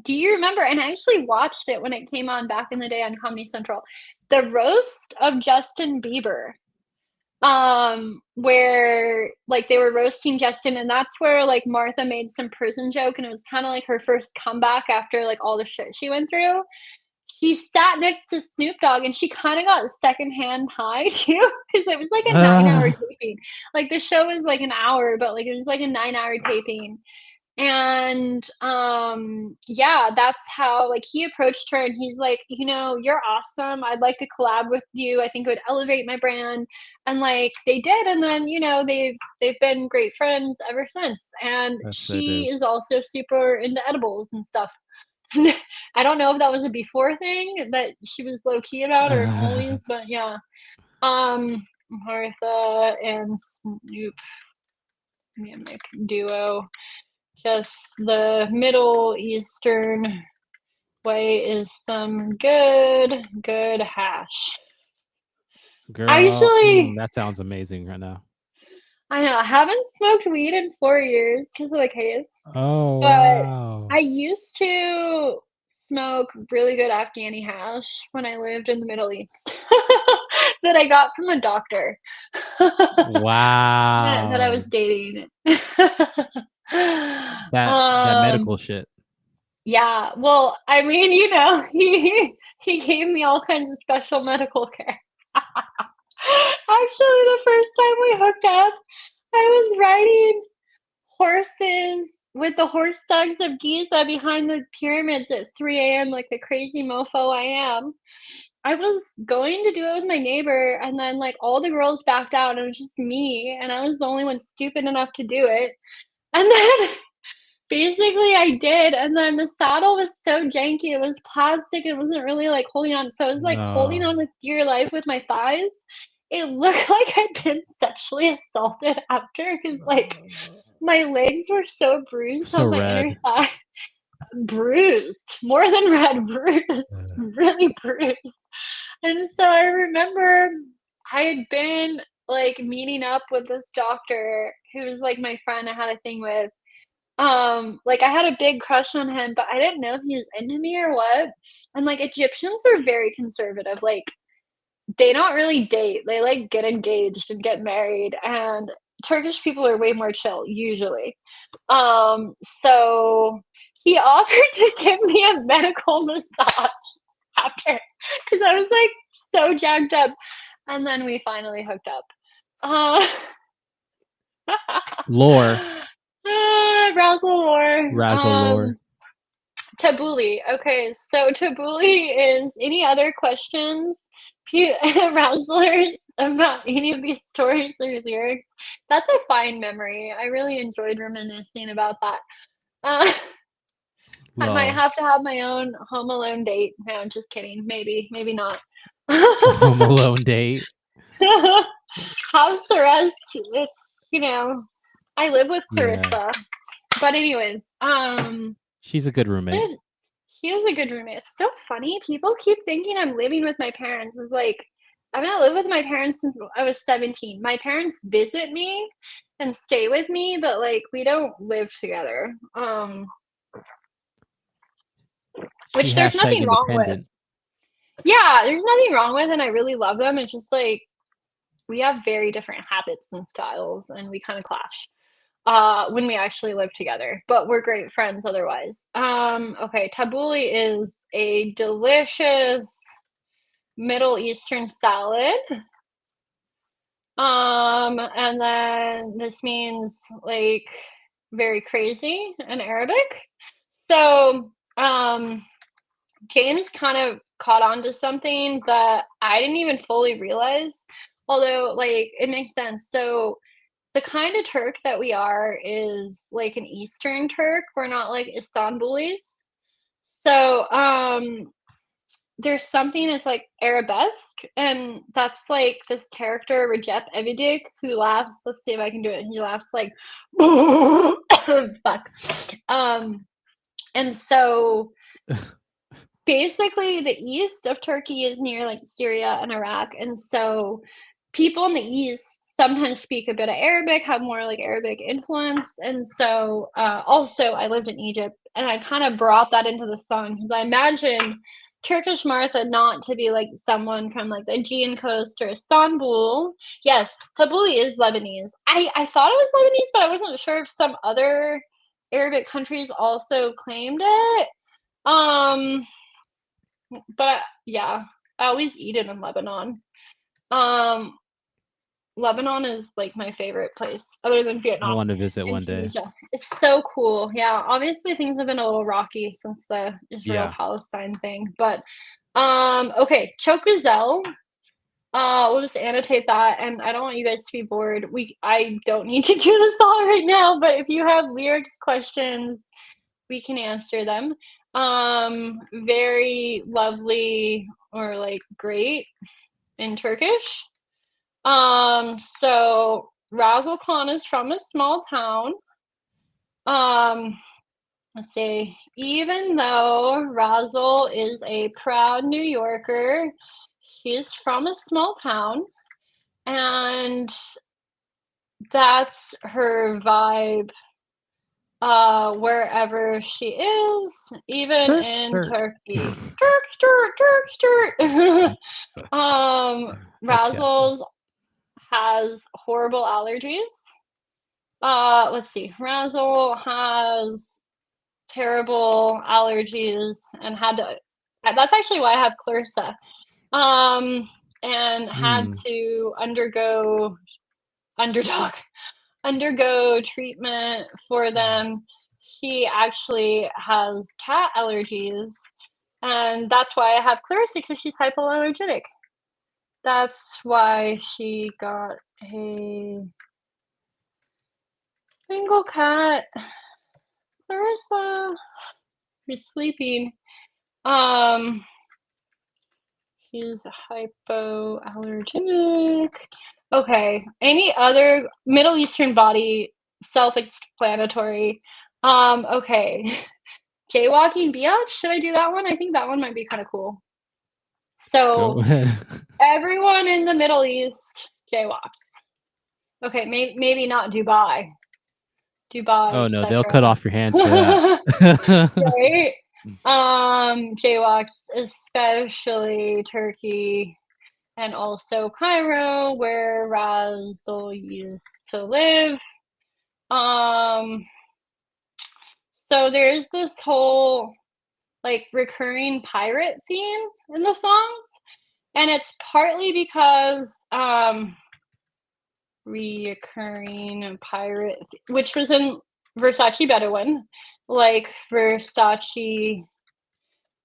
[SPEAKER 2] Do you remember? And I actually watched it when it came on back in the day on Comedy Central. The roast of Justin Bieber. Where like they were roasting Justin, and that's where like Martha made some prison joke, and it was kind of like her first comeback after like all the shit she went through. She sat next to Snoop Dogg, and she kind of got secondhand high too, because it was like a 9-hour taping. Like the show was like an hour, but like it was like a 9-hour taping. And yeah, that's how like he approached her, and he's like, you know, you're awesome, I'd like to collab with you, I think it would elevate my brand. And like they did, and then you know they've been great friends ever since. And
[SPEAKER 1] That's so
[SPEAKER 2] she
[SPEAKER 1] dope.
[SPEAKER 2] is also super into edibles and stuff. I don't know if that was a before thing that she was low key about or always, but yeah. Martha and Snoop mimic duo. Just the Middle Eastern way is some good hash.
[SPEAKER 1] Girl,
[SPEAKER 2] Actually,
[SPEAKER 1] that sounds amazing right now.
[SPEAKER 2] I know I haven't smoked weed in 4 years because of the case,
[SPEAKER 1] Oh
[SPEAKER 2] but
[SPEAKER 1] wow.
[SPEAKER 2] I used to smoke really good Afghani hash when I lived in the Middle East that I got from a doctor that I
[SPEAKER 1] Wow.
[SPEAKER 2] was dating.
[SPEAKER 1] That medical shit.
[SPEAKER 2] Yeah, well, I mean, you know, he gave me all kinds of special medical care. Actually, the first time we hooked up, I was riding horses with the horse dogs of Giza behind the pyramids at 3 a.m. like the crazy mofo I am. I was going to do it with my neighbor, and then like all the girls backed out, and it was just me, and I was the only one stupid enough to do it. And then basically I did, and then the saddle was so janky, it was plastic, it wasn't really like holding on, so I was like holding
[SPEAKER 1] No.
[SPEAKER 2] on with dear life with my thighs, it looked like I'd been sexually assaulted after, because like, my legs were so bruised
[SPEAKER 1] So
[SPEAKER 2] on my inner
[SPEAKER 1] red.
[SPEAKER 2] thigh. Bruised, more than red, bruised, really bruised. And so I remember I had been, like, meeting up with this doctor who was, like, my friend I had a thing with. Like, I had a big crush on him, but I didn't know if he was into me or what. And, like, Egyptians are very conservative, like, they don't really date, they, like, get engaged and get married, and Turkish people are way more chill, usually. So he offered to give me a medical massage after, because I was, like, so jacked up, and then we finally hooked up. Uh
[SPEAKER 1] Lore.
[SPEAKER 2] Razzle lore.
[SPEAKER 1] Razzle lore.
[SPEAKER 2] Tabbouleh. Okay, so Tabbouleh is any other questions, Razzlers, about any of these stories or lyrics? That's a fine memory. I really enjoyed reminiscing about that. Uh, I might
[SPEAKER 1] Lol.
[SPEAKER 2] have to have my own Home Alone date. No, I'm just kidding. Maybe, maybe not.
[SPEAKER 1] Home Alone date.
[SPEAKER 2] House arrest. It's, I live with
[SPEAKER 1] Yeah.
[SPEAKER 2] Clarissa. But anyways,
[SPEAKER 1] She's a good roommate.
[SPEAKER 2] he is a good roommate. It's so funny. People keep thinking I'm living with my parents. It's like, I've been living with my parents since I was 17. My parents visit me and stay with me, but like we don't live together. Which there's nothing wrong with. Yeah, there's nothing wrong with, and I really love them. It's just like we have very different habits and styles, and we kind of clash when we actually live together. But we're great friends otherwise. Okay, tabbouleh is a delicious Middle Eastern salad. And then this means like very crazy in Arabic. So, James kind of caught on to something that I didn't even fully realize, although like it makes sense. So the kind of Turk that we are is like an Eastern Turk. We're not like Istanbulis. So there's something that's like arabesque, and that's like this character Recep Evidik who laughs. Let's see if I can do it. He laughs like fuck. And so basically the east of Turkey is near like Syria and Iraq, and so people in the east sometimes speak a bit of Arabic, have more like Arabic influence, and so also I lived in Egypt, and I kind of brought that into the song because I imagine Turkish Martha not to be like someone from like the Aegean coast or Istanbul. Yes, Tabbouleh is Lebanese. I thought it was Lebanese, but I wasn't sure if some other Arabic countries also claimed it. But yeah, I always eat it in Lebanon. Lebanon is like my favorite place other than Vietnam.
[SPEAKER 1] I want to visit one day.
[SPEAKER 2] Tunisia. It's so cool. Yeah, obviously things have been a little rocky since the Israel-Palestine thing, but okay, Chocozel. We'll just annotate that, and I don't want you guys to be bored. I don't need to do this all right now, but if you have lyrics questions, we can answer them. Very lovely or like great in Turkish. So Razzlekhan is from a small town. Let's see. Even though Razzle is a proud New Yorker, she's from a small town, and that's her vibe wherever she is, even in Turkey. Razzles has horrible allergies. Let's see. Razzle has terrible allergies and had to. That's actually why I have Clarissa. And had to undergo treatment for them. She actually has cat allergies, and that's why I have Clarissa, because she's hypoallergenic. That's why she got a single cat. Clarissa, who's sleeping. He's hypoallergenic. Okay. Any other Middle Eastern body, self-explanatory. Okay. Jaywalking biatch, should I do that one? I think that one might be kind of cool.
[SPEAKER 1] Go
[SPEAKER 2] So
[SPEAKER 1] ahead.
[SPEAKER 2] everyone in the Middle East jaywalks. Okay, maybe not Dubai. Dubai,
[SPEAKER 1] Oh no, they'll cut
[SPEAKER 2] etc.
[SPEAKER 1] off your hands for that.
[SPEAKER 2] Right? Jaywalks, especially Turkey and also Cairo, where Razzle used to live. So there's this whole like recurring pirate theme in the songs, and it's partly because reoccurring pirate, which was in Versace Bedouin, like Versace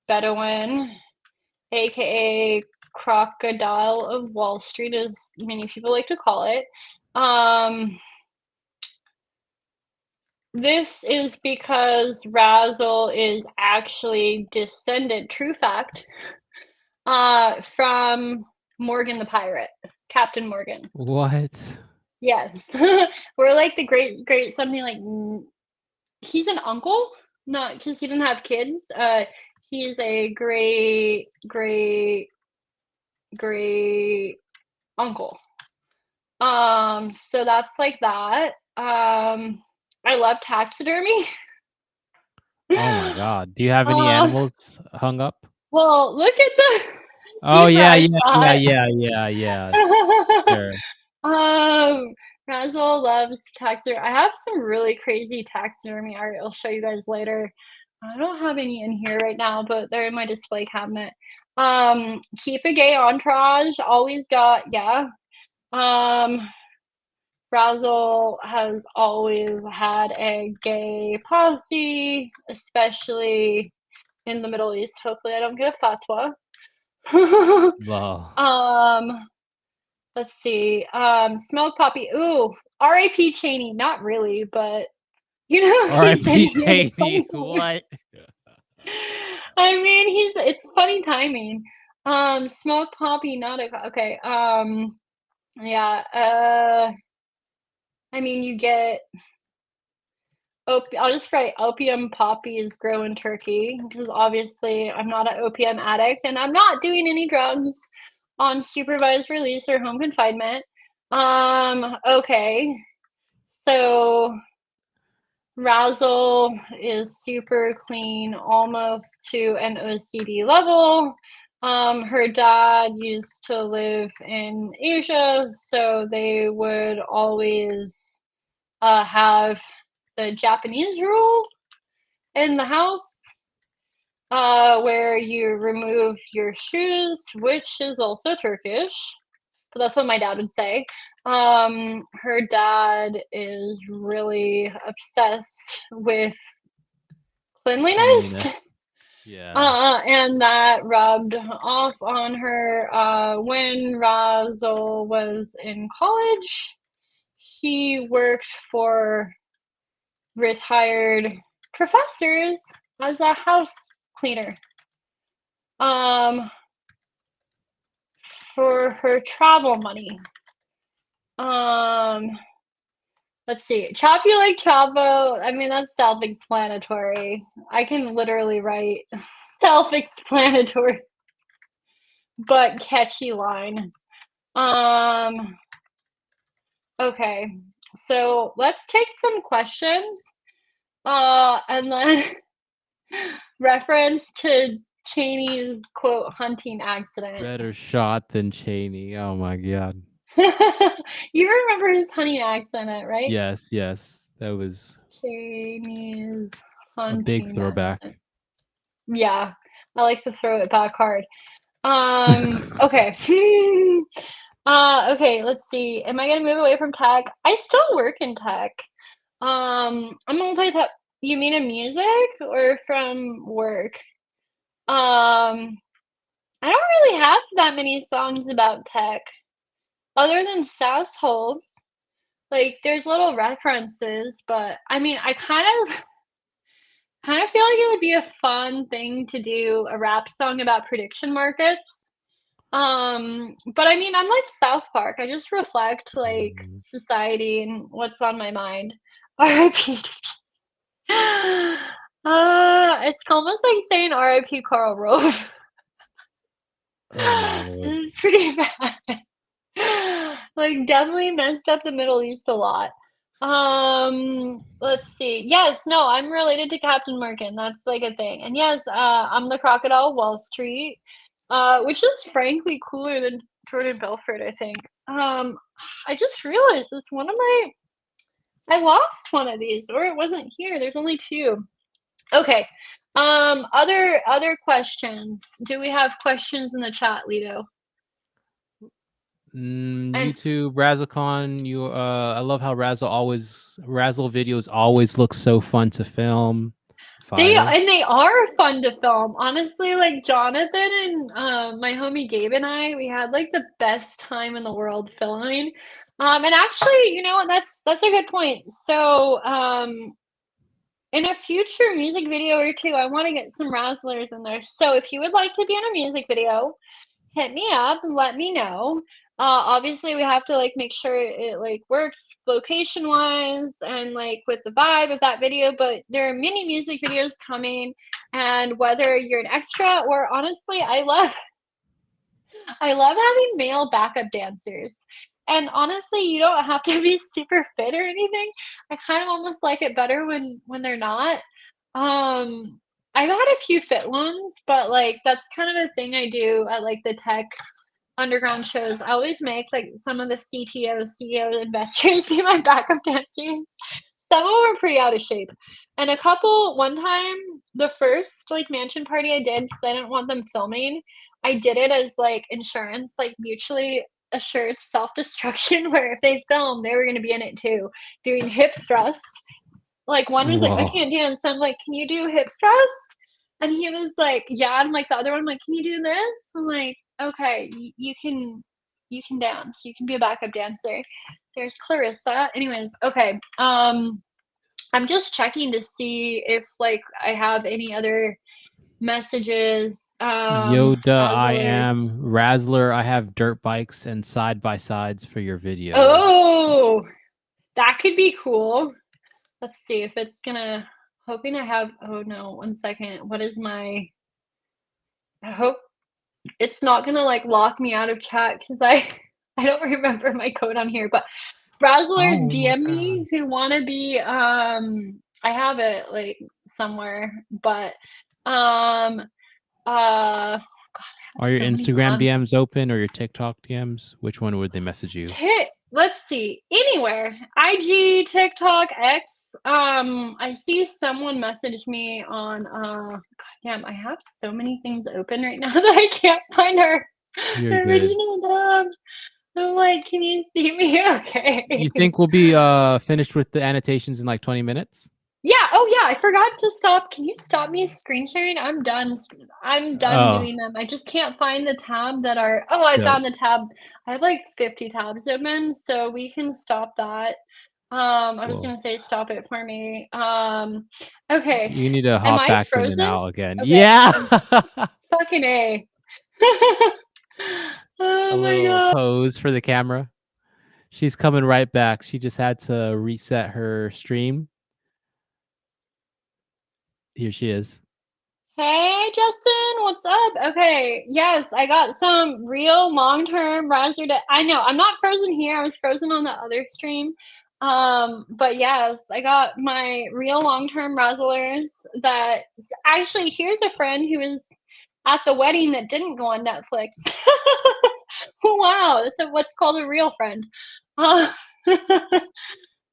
[SPEAKER 2] Bedouin, aka Crocodile of Wall Street, as many people like to call it. This is because Razzle is actually descended, true fact, from Morgan the Pirate, Captain Morgan.
[SPEAKER 1] What?
[SPEAKER 2] Yes. We're like the great something like he's an uncle, not because he didn't have kids. He's a great uncle. So that's like that. I love taxidermy.
[SPEAKER 1] Oh my god. Do you have any animals hung up?
[SPEAKER 2] Well, look at the
[SPEAKER 1] Oh
[SPEAKER 2] zebra
[SPEAKER 1] yeah,
[SPEAKER 2] I
[SPEAKER 1] yeah.
[SPEAKER 2] shot.
[SPEAKER 1] Sure.
[SPEAKER 2] Razzle loves taxidermy. I have some really crazy taxidermy art I'll show you guys later. I don't have any in here right now, but they're in my display cabinet. Keep a gay entourage. Always got, yeah. Razzle has always had a gay posse, especially in the Middle East. Hopefully I don't get a fatwa.
[SPEAKER 1] Wow.
[SPEAKER 2] Let's see. Smoked Poppy. Ooh, R.A.P. Cheney. Not really, but you know he's in
[SPEAKER 1] R.I.P.
[SPEAKER 2] here. It's
[SPEAKER 1] Cheney.
[SPEAKER 2] funny
[SPEAKER 1] What?
[SPEAKER 2] I mean, it's funny timing. Smoked Poppy. Not a okay. Yeah. I mean, you get. I'll just write opium poppies grow in Turkey because obviously I'm not an opium addict and I'm not doing any drugs on supervised release or home confinement. Okay. So Razzle is super clean, almost to an OCD level. Her dad used to live in Asia, so they would always have the Japanese rule in the house, where you remove your shoes, which is also Turkish. But that's what my dad would say. Her dad is really obsessed with cleanliness.
[SPEAKER 1] Yeah.
[SPEAKER 2] And that rubbed off on her when Razzle was in college. He worked for retired professors as a house cleaner. For her travel money. Let's see. Chop you like Chavo. I mean, that's self-explanatory. I can literally write self-explanatory, but catchy line. Okay. So let's take some questions. And then reference to Cheney's quote hunting accident.
[SPEAKER 1] Better shot than Cheney. Oh my god.
[SPEAKER 2] You remember his hunting accident, right?
[SPEAKER 1] Yes. That was
[SPEAKER 2] Cheney's
[SPEAKER 1] a
[SPEAKER 2] hunting
[SPEAKER 1] big throwback.
[SPEAKER 2] accident. Yeah, I like to throw it back hard. Okay. Okay, let's see. Am I gonna move away from tech? I still work in tech. I'm multi-tech. You mean in music or from work? I don't really have that many songs about tech, other than Sass Holds. Like, there's little references, but I mean, I kind of feel like it would be a fun thing to do a rap song about prediction markets. But I mean, I'm like South Park. I just reflect like society and what's on my mind. R.I.P. It's almost like saying R.I.P. Karl Rove.
[SPEAKER 1] Oh my lord.
[SPEAKER 2] It's pretty bad. Like, definitely messed up the Middle East a lot. Let's see. Yes, no, I'm related to Captain Morgan. That's like a thing. And yes, I'm the Crocodile Wall Street, which is frankly cooler than Jordan Belfort, I think. I just realized this one of my I lost one of these, or it wasn't here. There's only two. Okay. Other questions. Do we have questions in the chat, Lido?
[SPEAKER 1] YouTube, Razzlekhan, I love how Razzle videos always look so fun to film.
[SPEAKER 2] They
[SPEAKER 1] Fire.
[SPEAKER 2] are fun to film. Honestly, like Jonathan and my homie Gabe and we had like the best time in the world filming. And actually, you know what, that's a good point. So in a future music video or two, I want to get some Razzlers in there. So if you would like to be in a music video, hit me up and let me know. Obviously we have to like make sure it like works location wise and like with the vibe of that video, but there are many music videos coming, and whether you're an extra or honestly, I love having male backup dancers. And honestly, you don't have to be super fit or anything. I kind of almost like it better when they're not. I've had a few fit ones, but like that's kind of a thing I do at like the tech underground shows. I always make like some of the CTOs, CEOs, investors be my backup dancers. Some of them are pretty out of shape. And one time, the first like mansion party I did, because I didn't want them filming, I did it as like insurance, like mutually assured self-destruction, where if they filmed, they were going to be in it too, doing hip thrust. Like one was like, I can't dance. So I'm like, can you do hip thrust? And he was like, yeah. And like the other one, I'm like, can you do this? I'm like, okay, you can dance. You can be a backup dancer. There's Clarissa. Anyways, okay. I'm just checking to see if like I have any other messages.
[SPEAKER 1] Yoda, I
[SPEAKER 2] Razzlers.
[SPEAKER 1] am Razzler. I have dirt bikes and side by sides for your video.
[SPEAKER 2] Oh, that could be cool. Let's see if it's gonna. Hoping I have. Oh no, 1 second. What is my? I hope it's not gonna like lock me out of chat because I I don't remember my code on here. But Razzlers
[SPEAKER 1] Oh my
[SPEAKER 2] DM me
[SPEAKER 1] God.
[SPEAKER 2] who want to be. I have it like somewhere, but God,
[SPEAKER 1] Are your
[SPEAKER 2] so many
[SPEAKER 1] Instagram
[SPEAKER 2] tabs.
[SPEAKER 1] DMs open or your TikTok DMs? Which one would they message you?
[SPEAKER 2] Let's see. Anywhere. IG, TikTok, X. I see someone message me on God damn, I have so many things open right now that I can't find our
[SPEAKER 1] You're good.
[SPEAKER 2] original tab. I'm like, can you see me? Okay.
[SPEAKER 1] You think we'll be finished with the annotations in like 20 minutes?
[SPEAKER 2] Yeah. Oh yeah, I forgot to stop. Can you stop me screen sharing? I'm done. I'm done doing them. I just can't find the tab that are. Oh, I found the tab. I have like 50 tabs open, so we can stop that. I was gonna say stop it for me. Okay.
[SPEAKER 1] You need to
[SPEAKER 2] Am
[SPEAKER 1] hop
[SPEAKER 2] I
[SPEAKER 1] back in and
[SPEAKER 2] frozen?
[SPEAKER 1] out again.
[SPEAKER 2] Okay.
[SPEAKER 1] Yeah.
[SPEAKER 2] Fucking A. Oh
[SPEAKER 1] A
[SPEAKER 2] my
[SPEAKER 1] little
[SPEAKER 2] god.
[SPEAKER 1] pose for the camera. She's coming right back. She just had to reset her stream. Here she is.
[SPEAKER 2] Hey Justin, what's up? Okay, yes, I got some real long-term Razzler. I know I'm not frozen here. I was frozen on the other stream. But yes, I got my real long-term Razzlers. That actually, here's a friend who was at the wedding that didn't go on Netflix. Wow, that's what's called a real friend.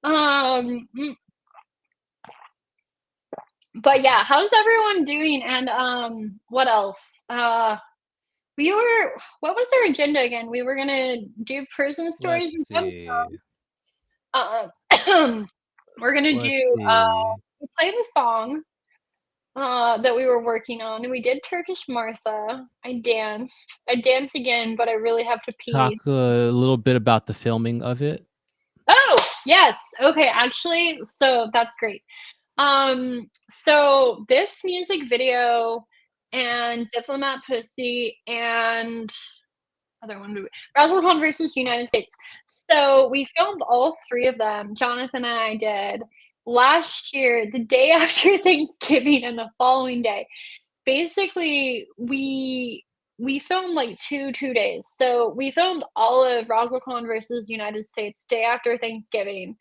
[SPEAKER 2] Um, but yeah, how's everyone doing? And what else? What was our agenda again? We were gonna do prison stories and gemstones. We're gonna do we played the song that we were working on, and we did Turkish Martha. I danced again, but I really have to pee.
[SPEAKER 1] Talk a little bit about the filming of it.
[SPEAKER 2] Oh yes, okay, actually, so that's great. So this music video and Diplomat Pussy and other one would be Razzlekhan versus United States. So we filmed all 3 of them, Jonathan and I did, last year, the day after Thanksgiving and the following day. Basically, we filmed, like, 2 days. So we filmed all of Razzlekhan versus United States day after Thanksgiving,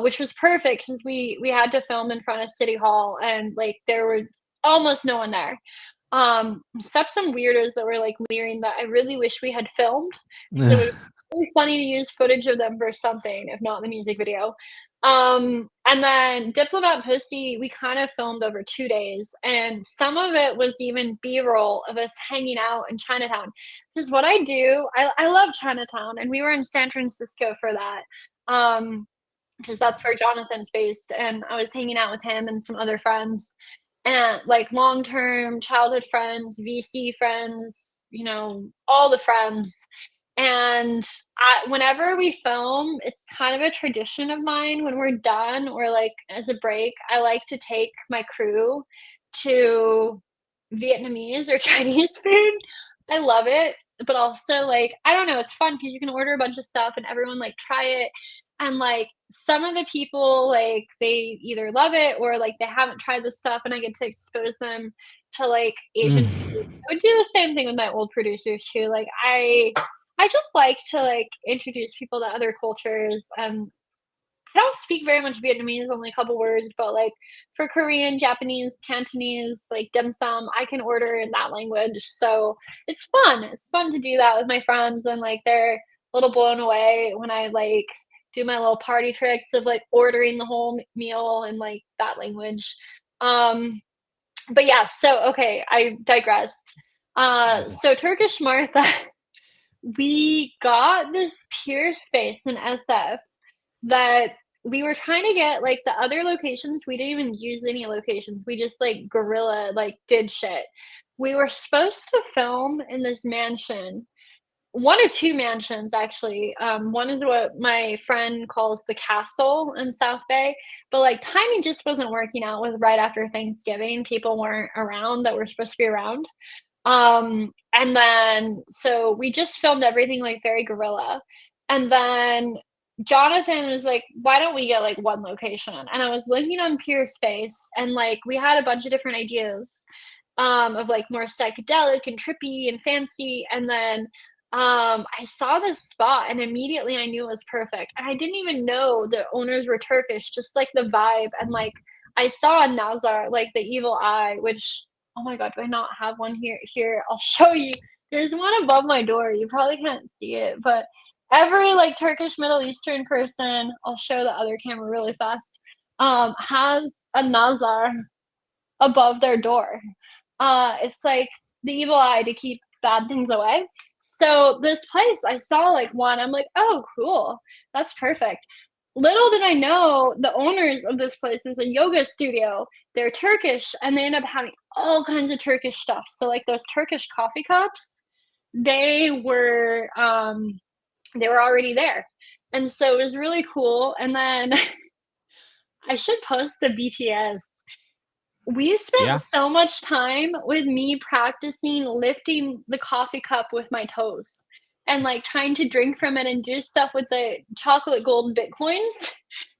[SPEAKER 2] which was perfect because we had to film in front of City Hall, and, like, there were almost no one there. Except some weirdos that were, like, leering that I really wish we had filmed, because it would be really funny to use footage of them for something, if not the music video. And then Diplomat Pussy, we kind of filmed over 2 days, and some of it was even B-roll of us hanging out in Chinatown. Because what I do, I love Chinatown, and we were in San Francisco for that, because that's where Jonathan's based, and I was hanging out with him and some other friends, and like long-term childhood friends, VC friends, you know, all the friends. And whenever we film, it's kind of a tradition of mine when we're done or like as a break, I like to take my crew to Vietnamese or Chinese food. I love it, but also like I don't know, it's fun because you can order a bunch of stuff and everyone like try it. And like some of the people like they either love it or like they haven't tried the stuff and I get to expose them to like Asian food. I would do the same thing with my old producers too. Like I just like to like introduce people to other cultures. I don't speak very much Vietnamese, only a couple words, but like for Korean, Japanese, Cantonese, like dim sum, I can order in that language. So it's fun. It's fun to do that with my friends, and like they're a little blown away when I like do my little party tricks of like ordering the whole meal in like that language. But yeah, so okay, I digressed. So Turkish Martha, we got this pure space in SF that we were trying to get like the other locations. We didn't even use any locations. We just like guerrilla like did shit. We were supposed to film in this mansion, one of 2 mansions actually. One is what my friend calls the castle in South Bay, but like timing just wasn't working out with right after Thanksgiving. People weren't around that were supposed to be around. And then so we just filmed everything like very guerrilla. And then Jonathan was like, why don't we get like one location? And I was looking on Pure Space and like we had a bunch of different ideas of like more psychedelic and trippy and fancy. And then I saw this spot and immediately I knew it was perfect. And I didn't even know the owners were Turkish, just like the vibe. And like I saw a Nazar, like the evil eye, which oh my god, do I not have one here? Here, I'll show you. There's one above my door. You probably can't see it, but every like Turkish Middle Eastern person, I'll show the other camera really fast, has a Nazar above their door. It's like the evil eye to keep bad things away. So this place, I saw like one. I'm like, oh, cool. That's perfect. Little did I know the owners of this place is a yoga studio. They're Turkish and they end up having all kinds of Turkish stuff. So like those Turkish coffee cups, they were already there. And so it was really cool. And then I should post the BTS. We spent so much time with me practicing lifting the coffee cup with my toes and like trying to drink from it and do stuff with the chocolate gold bitcoins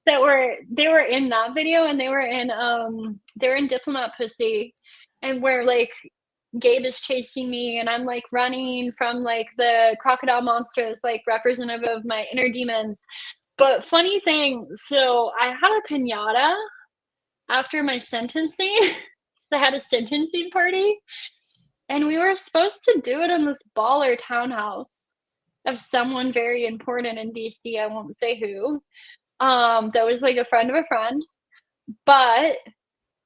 [SPEAKER 2] they were in that video, and they were in Diplomat Pussy, and where like Gabe is chasing me and I'm like running from like the crocodile monsters, like representative of my inner demons. But funny thing, so I had a piñata after my sentencing. So I had a sentencing party, and we were supposed to do it in this baller townhouse of someone very important in DC. I won't say who. That was like a friend of a friend. But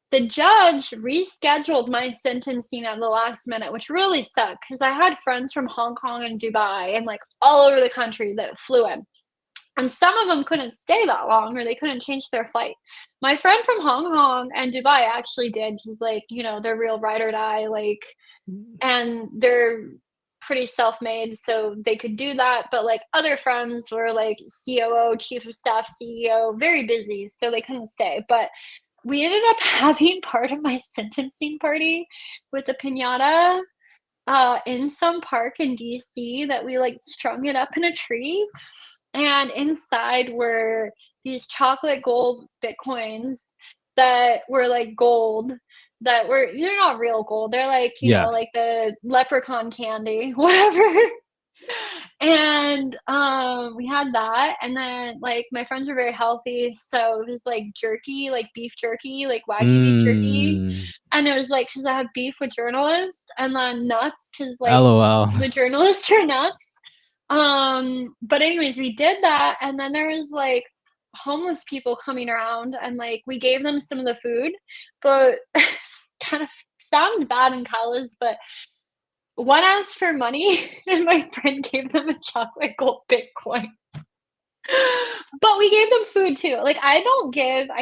[SPEAKER 2] the judge rescheduled my sentencing at the last minute, which really sucked because I had friends from Hong Kong and Dubai and like all over the country that flew in. And some of them couldn't stay that long, or they couldn't change their flight. My friend from Hong Kong and Dubai actually did. He's like, you know, they're real ride or die, like, and they're pretty self-made, so they could do that. But like other friends were like COO, chief of staff, CEO, very busy, so they couldn't stay. But we ended up having part of my sentencing party with a piñata in some park in DC that we, like, strung it up in a tree, and inside were these chocolate gold Bitcoins that were, like, gold, that were they're not real gold, they're like, you know,
[SPEAKER 1] Yes.
[SPEAKER 2] like the leprechaun candy, whatever. And, we had that, and then, like, my friends were very healthy, so it was, like, jerky, like, beef jerky, like, Wagyu beef jerky,
[SPEAKER 1] Mm.
[SPEAKER 2] and it was, like, because I have beef with journalists, and then nuts, because like,
[SPEAKER 1] LOL.
[SPEAKER 2] the journalists are nuts. But anyways, we did that, and then there was, like, homeless people coming around, and, like, we gave them some of the food, but kind of sounds bad in Kalas, but one asked for money, and my friend gave them a chocolate gold Bitcoin. But we gave them food too. Like, I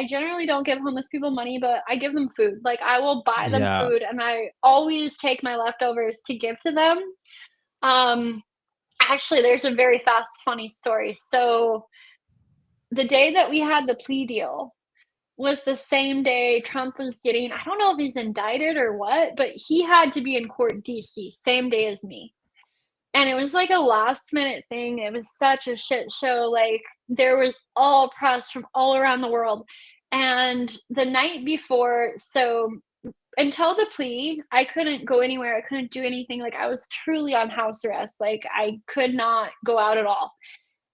[SPEAKER 2] generally don't give homeless people money, but I give them food. Like, I will buy them
[SPEAKER 1] Yeah.
[SPEAKER 2] food, and I always take my leftovers to give to them. Um, Actually, there's a very fast, funny story. So, the day that we had the plea deal was the same day Trump was getting, I don't know if he's indicted or what, but he had to be in court DC, same day as me. And it was like a last minute thing. It was such a shit show. Like, there was all press from all around the world. And the night before, so until the plea, I couldn't go anywhere. I couldn't do anything. Like, I was truly on house arrest. Like, I could not go out at all.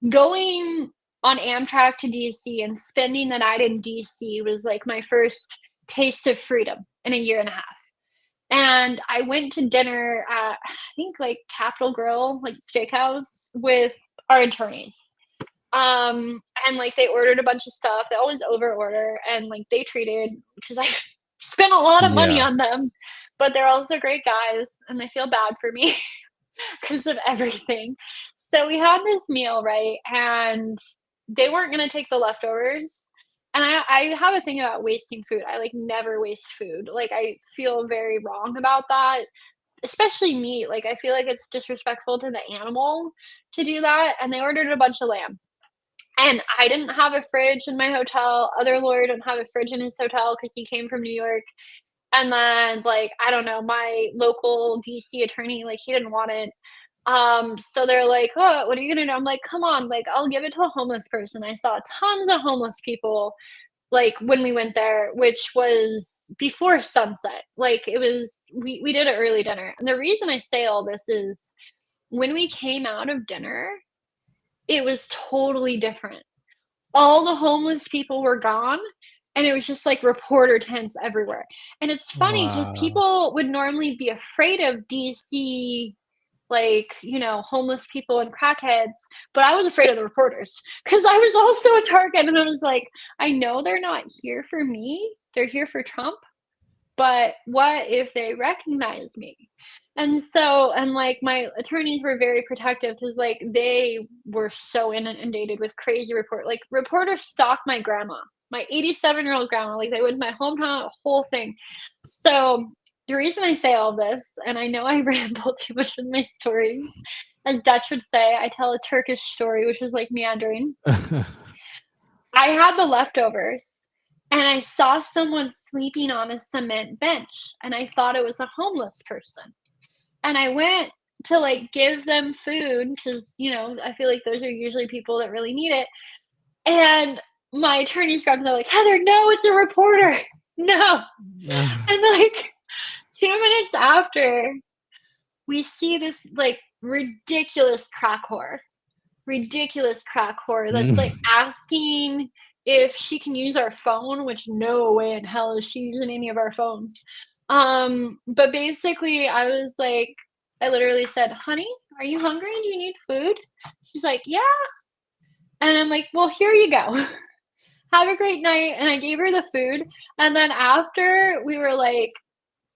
[SPEAKER 2] Going on Amtrak to DC and spending the night in DC was like my first taste of freedom in a year and a half. And I went to dinner at, I think, like, Capitol Grill, like, steakhouse with our attorneys. And, like, they ordered a bunch of stuff. They always over order, and, like, they treated, because I spent a lot of money
[SPEAKER 1] Yeah.
[SPEAKER 2] on them, but they're also great guys, and they feel bad for me because of everything. So we had this meal, right? And they weren't going to take the leftovers. And I have a thing about wasting food. I, like, never waste food. Like, I feel very wrong about that, especially meat. Like, I feel like it's disrespectful to the animal to do that. And they ordered a bunch of lamb. And I didn't have a fridge in my hotel. Other lawyer didn't have a fridge in his hotel because he came from New York. And then, like, I don't know, my local DC attorney, like, he didn't want it. So they're like, "Oh, what are you gonna do?" I'm like, "Come on, like, I'll give it to a homeless person." I saw tons of homeless people, like, when we went there, which was before sunset. Like, it was we did an early dinner. And the reason I say all this is when we came out of dinner, it was totally different. All the homeless people were gone, and it was just, like, reporter tents everywhere. And it's funny because
[SPEAKER 1] Wow.
[SPEAKER 2] people would normally be afraid of DC, like, you know, homeless people and crackheads, but I was afraid of the reporters because I was also a target, and I was like, I know they're not here for me, they're here for Trump, but what if they recognize me? And so, and like, my attorneys were very protective because, like, they were so inundated with crazy like, reporters stalked my grandma, my 87-year-old grandma, like, they went to my hometown, a whole thing. So the reason I say all this, and I know I ramble too much with my stories, as Dutch would say, I tell a Turkish story, which is like meandering. I had the leftovers, and I saw someone sleeping on a cement bench, and I thought it was a homeless person. And I went to, like, give them food because, you know, I feel like those are usually people that really need it. And my attorneys grabbed me, they're like, "Heather, no, it's a reporter. No." And, like, 2 minutes after, we see this, like, ridiculous crack whore that's, like, asking if she can use our phone, which no way in hell is she using any of our phones. But basically, I literally said, "Honey, are you hungry? Do you need food?" She's like, "Yeah." And I'm like, "Well, here you go. Have a great night." And I gave her the food. And then after, we were like,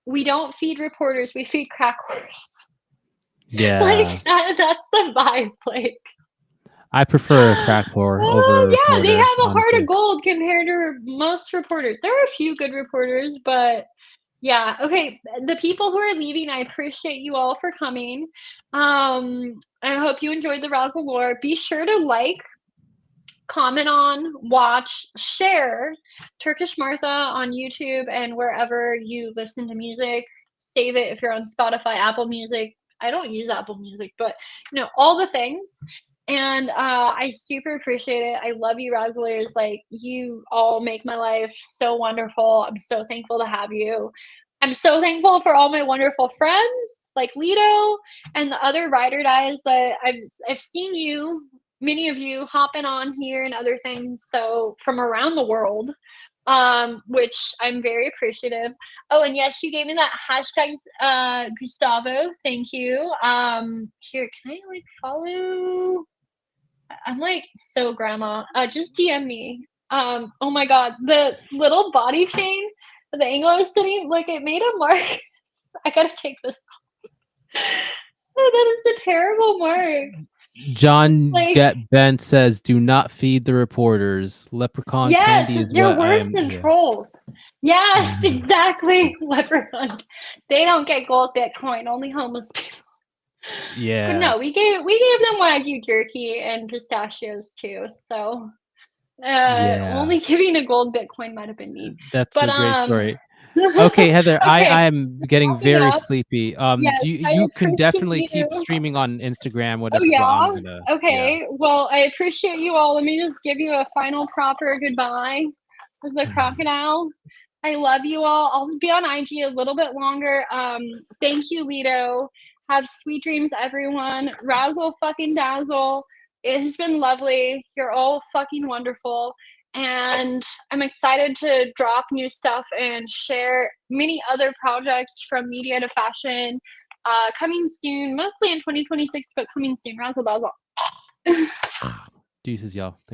[SPEAKER 2] we don't feed reporters, we feed crack whores.
[SPEAKER 1] Yeah.
[SPEAKER 2] Like, that's the vibe, like.
[SPEAKER 1] I prefer a crack whore over a
[SPEAKER 2] Yeah, they
[SPEAKER 1] reporter,
[SPEAKER 2] have a heart of
[SPEAKER 1] honestly.
[SPEAKER 2] gold compared to most reporters. There are a few good reporters, but yeah. Okay, the people who are leaving, I appreciate you all for coming. I hope you enjoyed the Razzle Lore. Be sure to like, comment on, watch, share Turkish Martha on YouTube and wherever you listen to music. save it if you're on Spotify, Apple Music. I don't use Apple Music, but all the things. And I super appreciate it. I love you, Razzlers. Like, you all make my life so wonderful. I'm so thankful to have you. I'm so thankful for all my wonderful friends like Lido and the other Rider Dies that I've seen you, many of you hopping on here and other things. So from around the world, which I'm very appreciative. Oh, and yes, you gave me that hashtag, Gustavo. Thank you. Here, can I like follow? I'm like so grandma. Just DM me. Oh my god, the little body chain, the angle I was sitting, like it made a mark. I gotta take this off. Oh, that is a terrible mark.
[SPEAKER 1] John
[SPEAKER 2] Like,
[SPEAKER 1] Get Bent says, "Do not feed the reporters. Leprechaun candy is
[SPEAKER 2] they're
[SPEAKER 1] what I
[SPEAKER 2] worse
[SPEAKER 1] am."
[SPEAKER 2] than
[SPEAKER 1] Yeah.
[SPEAKER 2] trolls. Yes, exactly. Leprechaun. They don't get gold Bitcoin, only homeless people.
[SPEAKER 1] Yeah.
[SPEAKER 2] But no, we gave them Wagyu jerky and pistachios too. So only giving a gold Bitcoin might have been neat.
[SPEAKER 1] That's
[SPEAKER 2] But
[SPEAKER 1] a great story. Okay, Heather,
[SPEAKER 2] okay,
[SPEAKER 1] I am getting
[SPEAKER 2] wrapping
[SPEAKER 1] very
[SPEAKER 2] up.
[SPEAKER 1] sleepy.
[SPEAKER 2] Yes,
[SPEAKER 1] Do
[SPEAKER 2] I
[SPEAKER 1] you can
[SPEAKER 2] appreciate
[SPEAKER 1] definitely
[SPEAKER 2] you.
[SPEAKER 1] keep streaming on Instagram,
[SPEAKER 2] Oh
[SPEAKER 1] whatever, but I'm gonna
[SPEAKER 2] okay. Well, I appreciate you all. Let me just give you a final proper goodbye. As the crocodile. I love you all. I'll be on IG a little bit longer. Thank you, Lido. Have sweet dreams, everyone. Razzle fucking dazzle. It has been lovely. You're all fucking wonderful. And I'm excited to drop new stuff and share many other projects from media to fashion. Coming soon, mostly in 2026, but coming soon. Razzle dazzle.
[SPEAKER 1] Deuces, y'all. Thank